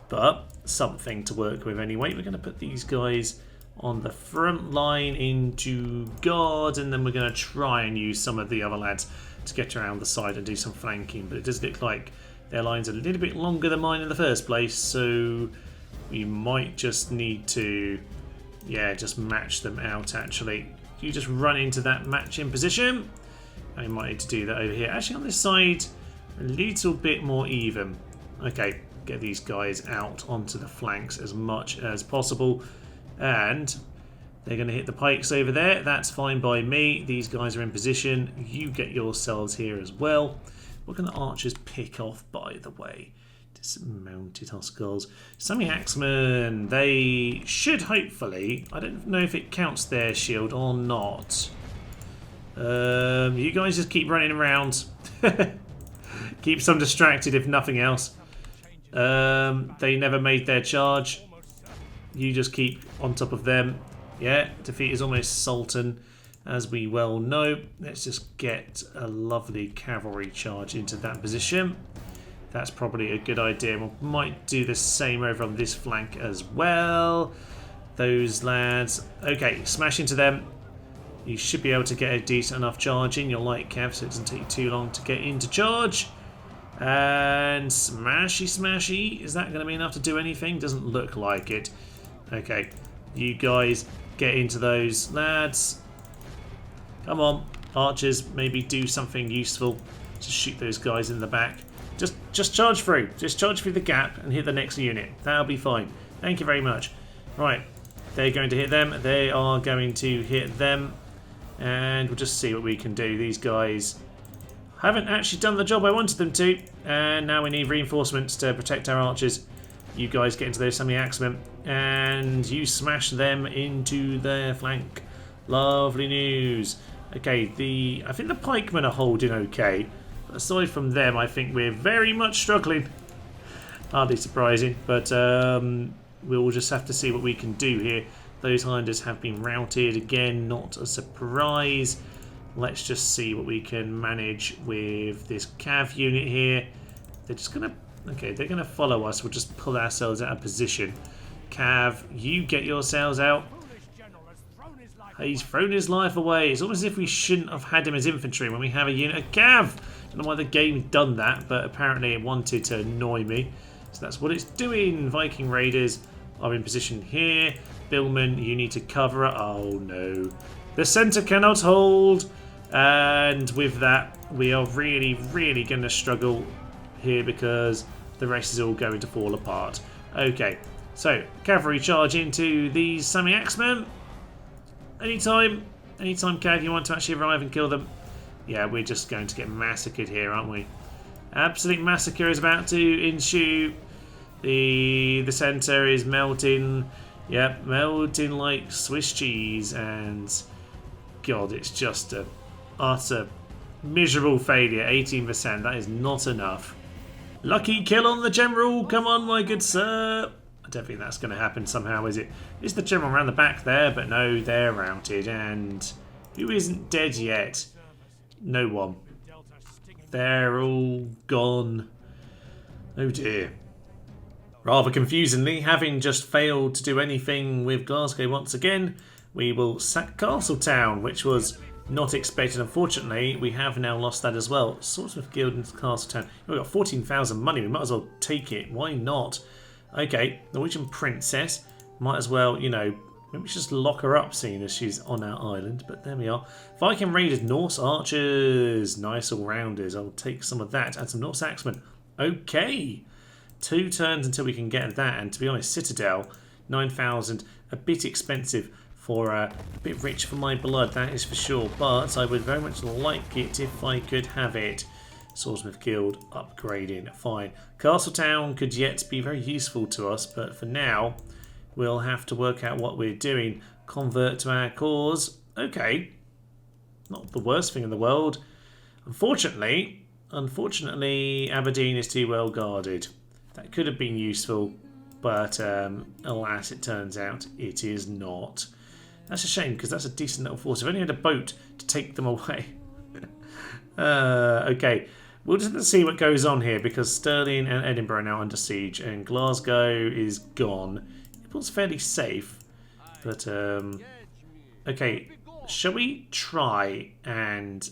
but something to work with anyway. We're going to put these guys on the front line into guard, and then we're going to try and use some of the other lads to get around the side and do some flanking. But it does look like their line's a little bit longer than mine in the first place, so we might just need to, yeah, just match them out, actually. You just run into that matching position. I might need to do that over here. Actually, on this side, a little bit more even. Okay, get these guys out onto the flanks as much as possible. And they're going to hit the pikes over there. That's fine by me. These guys are in position. You get yourselves here as well. What can the archers pick off, by the way? Dismounted Huskars. Sami Axemen. They should hopefully. I don't know if it counts their shield or not. You guys just keep running around. Keep some distracted if nothing else. They never made their charge. You just keep on top of them. Yeah, defeat is almost Sultan, as we well know. Let's just get a lovely cavalry charge into that position. That's probably a good idea. We might do the same over on this flank as well. Those lads. Okay, smash into them. You should be able to get a decent enough charge in your light cav, so it doesn't take you too long to get into charge. And smashy smashy. Is that going to be enough to do anything? Doesn't look like it. Okay, you guys get into those lads. Come on. Archers, maybe do something useful to shoot those guys in the back. Just charge through. Just charge through the gap and hit the next unit. That'll be fine. Thank you very much. Right, they're going to hit them. They are going to hit them. And we'll just see what we can do. These guys haven't actually done the job I wanted them to. And now we need reinforcements to protect our archers. You guys get into those semi-axemen. And you smash them into their flank. Lovely news. Okay, I think the pikemen are holding okay. But aside from them, I think we're very much struggling. Hardly surprising, but we'll just have to see what we can do here. Those Highlanders have been routed. Again, not a surprise. Let's just see what we can manage with this cav unit here. They're just going to... Okay, they're going to follow us. We'll just pull ourselves out of position. Cav, you get yourselves out. He's thrown his life away. It's almost as if we shouldn't have had him as infantry when we have a unit of cav. I don't know why the game's done that, but apparently it wanted to annoy me. So that's what it's doing. Viking Raiders are in position here. Billman, you need to cover it. Oh no. The centre cannot hold. And with that, we are really, really going to struggle here because the rest is all going to fall apart. Okay, so cavalry charge into these semi-axemen. Anytime, Cav, you want to actually arrive and kill them. Yeah, we're just going to get massacred here, aren't we? Absolute massacre is about to ensue. The centre is melting. Yep, melting like Swiss cheese. And God, it's just a utter miserable failure. 18%. That is not enough. Lucky kill on the general. Come on, my good sir. I don't think that's going to happen somehow, is it? Is the general around the back there? But no, they're routed. And who isn't dead yet? No one. They're all gone. Oh dear. Rather confusingly, having just failed to do anything with Glasgow once again, we will sack Castletown, which was not expected. Unfortunately, we have now lost that as well. Swordsmith Guild into Castletown. We've got 14,000 money. We might as well take it. Why not? Okay, Norwegian Princess. Might as well, you know, maybe we should just lock her up, seeing as she's on our island. But there we are. Viking Raiders, Norse Archers. Nice all-rounders. I'll take some of that. And some Norse Axemen. Okay. 2 turns until we can get that. And to be honest, Citadel, 9,000. A bit expensive for a bit rich for my blood, that is for sure. But I would very much like it if I could have it. Swordsmith Guild upgrading. Fine. Castletown could yet be very useful to us, but for now, we'll have to work out what we're doing. Convert to our cause. Okay. Not the worst thing in the world. Unfortunately, Aberdeen is too well guarded. That could have been useful, but alas, it turns out it is not. That's a shame, because that's a decent little force. If only had a boat to take them away. Okay. We'll just see what goes on here, because Stirling and Edinburgh are now under siege, and Glasgow is gone. It was fairly safe, but okay. Shall we try and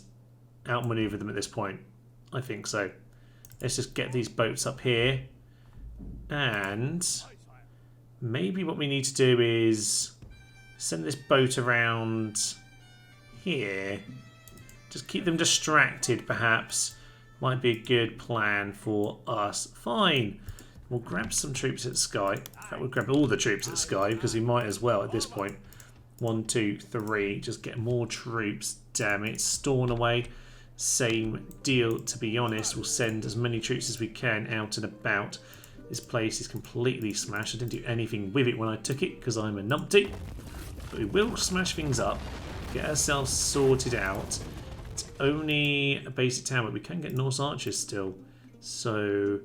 outmaneuver them at this point? I think so. Let's just get these boats up here, and maybe what we need to do is send this boat around here. Just keep them distracted, perhaps. Might be a good plan for us. Fine. We'll grab some troops at Skye. In fact, we'll grab all the troops at Skye because we might as well at this point. 1, 2, 3. Just get more troops. Damn it. Stornoway. Same deal, to be honest. We'll send as many troops as we can out and about. This place is completely smashed. I didn't do anything with it when I took it because I'm a numpty. But we will smash things up. Get ourselves sorted out. It's only a basic town, but we can get Norse archers still. So, you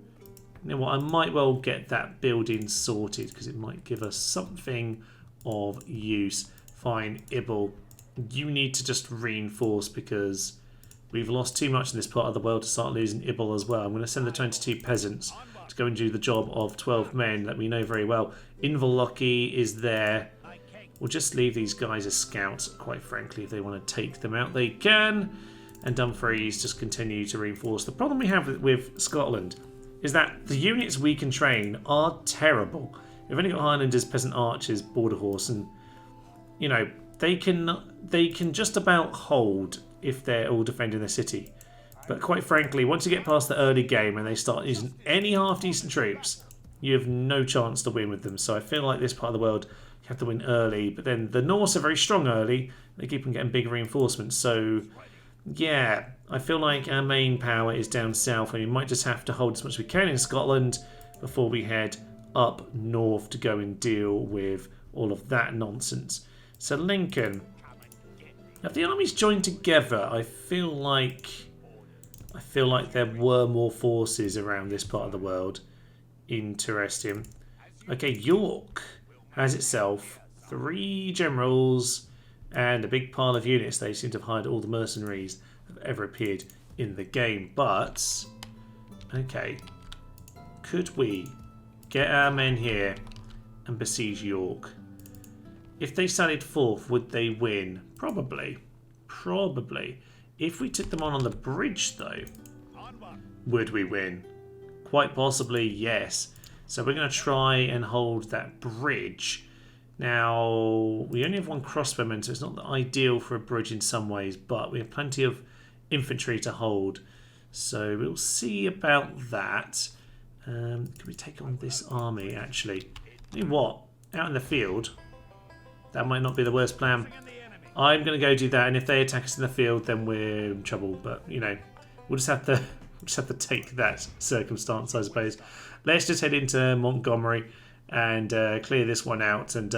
know what? I might well get that building sorted because it might give us something of use. Fine, Ibble. You need to just reinforce because we've lost too much in this part of the world to start losing Ibble as well. I'm going to send the 22 peasants to go and do the job of 12 men that we know very well. Inverlochy is there. We'll just leave these guys as scouts, quite frankly. If they want to take them out, they can. And Dumfries just continue to reinforce. The problem we have with Scotland is that the units we can train are terrible. We've only got Highlanders, Peasant Archers, Border Horse, and, you know, they can just about hold if they're all defending the city. But quite frankly, once you get past the early game and they start using any half-decent troops, you have no chance to win with them. So I feel like this part of the world, you have to win early. But then the Norse are very strong early. They keep on getting big reinforcements. So, yeah, I feel like our main power is down south. And we might just have to hold as much as we can in Scotland before we head up north to go and deal with all of that nonsense. So Lincoln, have the armies joined together? I feel like there were more forces around this part of the world. Interesting. Okay, York has itself 3 generals and a big pile of units. They seem to have hired all the mercenaries that have ever appeared in the game. But, okay, could we get our men here and besiege York? If they sallied forth, would they win? Probably. Probably. If we took them on the bridge, though, would we win? Quite possibly, yes. So we're going to try and hold that bridge. Now, we only have 1 crossbowman, so it's not the ideal for a bridge in some ways, but we have plenty of infantry to hold. So we'll see about that. Can we take on this army, actually? You know what? Out in the field, that might not be the worst plan. I'm going to go do that, and if they attack us in the field, then we're in trouble. But, you know, we'll just have to take that circumstance, I suppose. Let's just head into Montgomery and clear this one out, and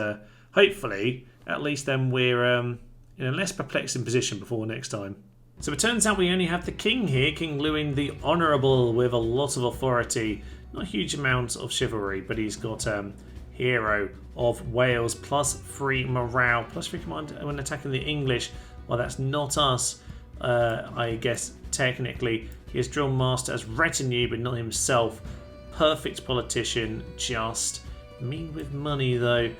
hopefully, at least then we're in a less perplexing position before next time. So it turns out we only have the king here, King Lewin the Honourable, with a lot of authority. Not a huge amount of chivalry, but he's got Hero of Wales, +3 morale, +3 command when attacking the English. Well, that's not us, I guess, technically. He has Drill Master as retinue, but not himself. Perfect politician, just mean with money, though.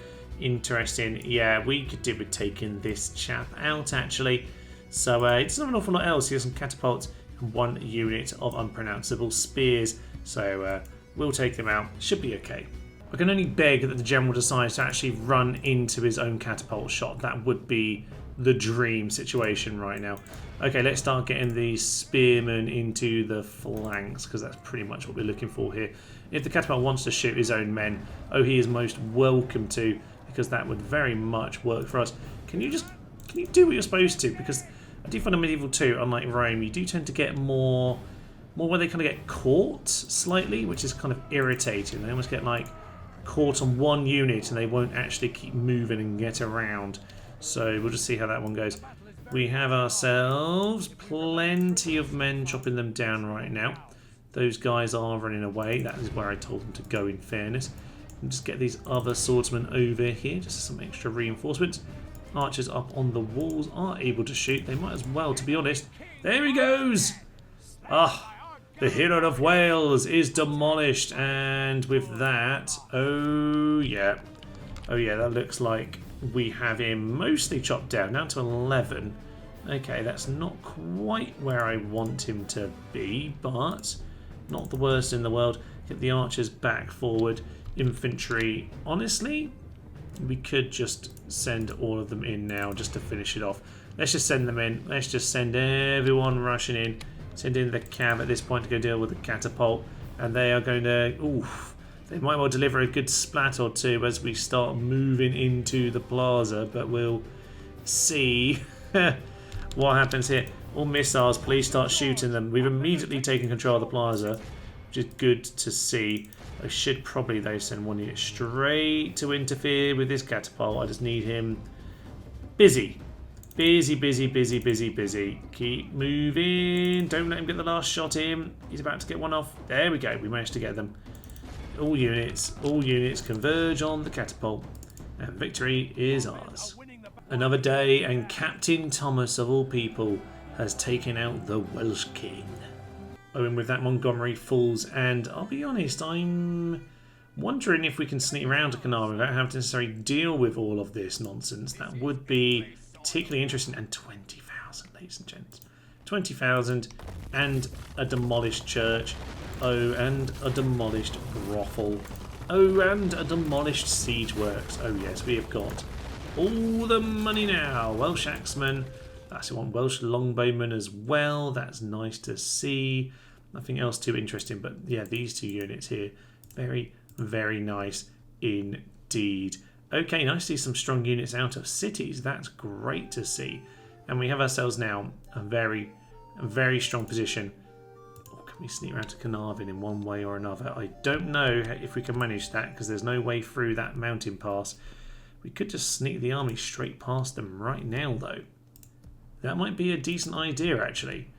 Interesting. Yeah, we could do with taking this chap out, actually. So it doesn't have an awful lot else. He has some catapults and 1 unit of unpronounceable spears. So we'll take them out. Should be okay. I can only beg that the general decides to actually run into his own catapult shot. That would be the dream situation right now. Okay, let's start getting the spearmen into the flanks, because that's pretty much what we're looking for here. If the catapult wants to shoot his own men, oh, he is most welcome to, because that would very much work for us. Can you do what you're supposed to? Because I do find in Medieval 2, unlike Rome, you do tend to get more where they kind of get caught slightly, which is kind of irritating. They almost get like caught on 1 unit and they won't actually keep moving and get around. So we'll just see how that one goes. We have ourselves plenty of men chopping them down right now. Those guys are running away. That is where I told them to go, in fairness. And just get these other swordsmen over here, just some extra reinforcements. Archers up on the walls are able to shoot. They might as well, to be honest. There he goes! Ah, the hero of Wales is demolished. And with that, oh yeah, that looks like we have him mostly chopped down to 11. Okay, that's not quite where I want him to be, but not the worst in the world. Get the archers back forward. Infantry, honestly, we could just send all of them in now just to finish it off. Let's just send them in. Let's just send everyone rushing in. Send in the cav at this point to go deal with the catapult. And they are going to... oof. They might well deliver a good splat or two as we start moving into the plaza. But we'll see what happens here. All missiles, please start shooting them. We've immediately taken control of the plaza, which is good to see. I should probably, though, send 1 unit straight to interfere with this catapult. I just need him busy. Busy. Keep moving. Don't let him get the last shot in. He's about to get one off. There we go. We managed to get them. All units converge on the catapult. And victory is ours. Another day, and Captain Thomas, of all people, has taken out the Welsh King. Oh, and with that, Montgomery falls, and I'll be honest, I'm wondering if we can sneak around to Carnarvon without having to necessarily deal with all of this nonsense. That would be particularly interesting. And 20,000, ladies and gents. 20,000 and a demolished church. Oh, and a demolished brothel. Oh, and a demolished siege works. Oh yes, we have got all the money now. Welsh axemen That's one Welsh longbowmen as well. That's nice to see. Nothing else too interesting, but yeah, these 2 units here, very, very nice indeed. Okay, nice to see some strong units out of cities. That's great to see. And we have ourselves now a very, very strong position. Or can we sneak around to Carnarvon in one way or another? I don't know if we can manage that because there's no way through that mountain pass. We could just sneak the army straight past them right now, though. That might be a decent idea, actually.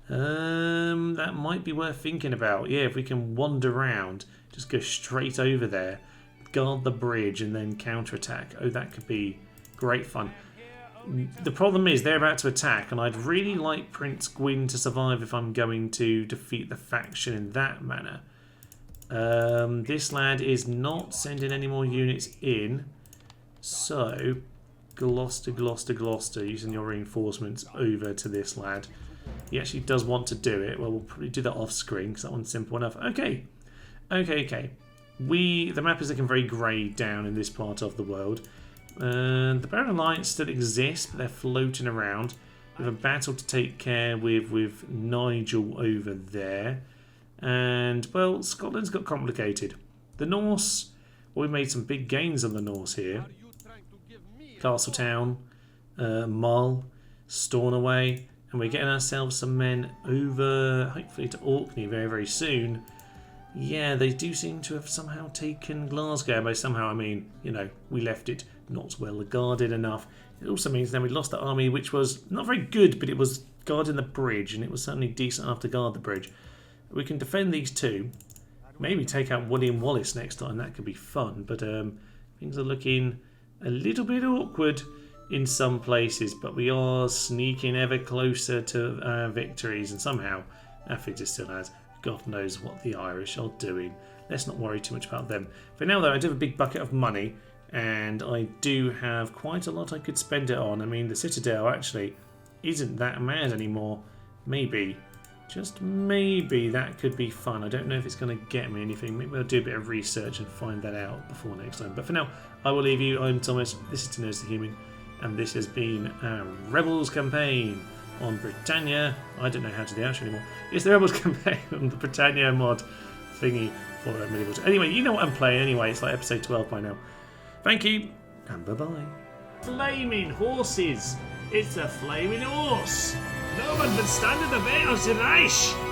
That might be worth thinking about. Yeah, if we can wander around, just go straight over there, guard the bridge, and then counterattack. Oh, that could be great fun. The problem is they're about to attack, and I'd really like Prince Gwyn to survive if I'm going to defeat the faction in that manner. This lad is not sending any more units in, so Gloucester, using your reinforcements over to this lad. He actually does want to do it. Well, we'll probably do that off screen because that one's simple enough. Okay. The map is looking very grey down in this part of the world. The Baron Alliance still exists, but they're floating around. We have a battle to take care with Nigel over there. And, well, Scotland's got complicated. The Norse, well, we made some big gains on the Norse here. Castletown, Mull, Stornoway, and we're getting ourselves some men over, hopefully, to Orkney very, very soon. Yeah, they do seem to have somehow taken Glasgow. By somehow, I mean, you know, we left it not well guarded enough. It also means then we lost the army, which was not very good, but it was guarding the bridge, and it was certainly decent enough to guard the bridge. We can defend these 2. Maybe take out William Wallace next time. That could be fun, but things are looking a little bit awkward in some places, but we are sneaking ever closer to victories, and somehow our figure still has. God knows what the Irish are doing. Let's not worry too much about them. For now, though, I do have a big bucket of money, and I do have quite a lot I could spend it on. I mean, the Citadel actually isn't that mad anymore. Maybe, just maybe, that could be fun. I don't know if it's going to get me anything. Maybe I'll do a bit of research and find that out before next time. But for now, I will leave you. I'm Thomas. This is Norse the Human, and this has been a Rebels campaign on Britannia. I don't know how to do the outro anymore. It's the Rebels campaign on the Britannia mod thingy for medieval. Anyway, you know what I'm playing anyway. It's like episode 12 by now. Thank you, and bye-bye. Flaming horses. It's a flaming horse. No one would stand in the way of the Reich.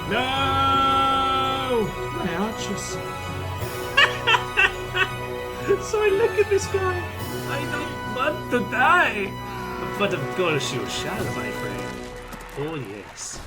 No! My archers. Sorry, look at this guy. I don't want to die. But of course you shall, my friend. Oh yes.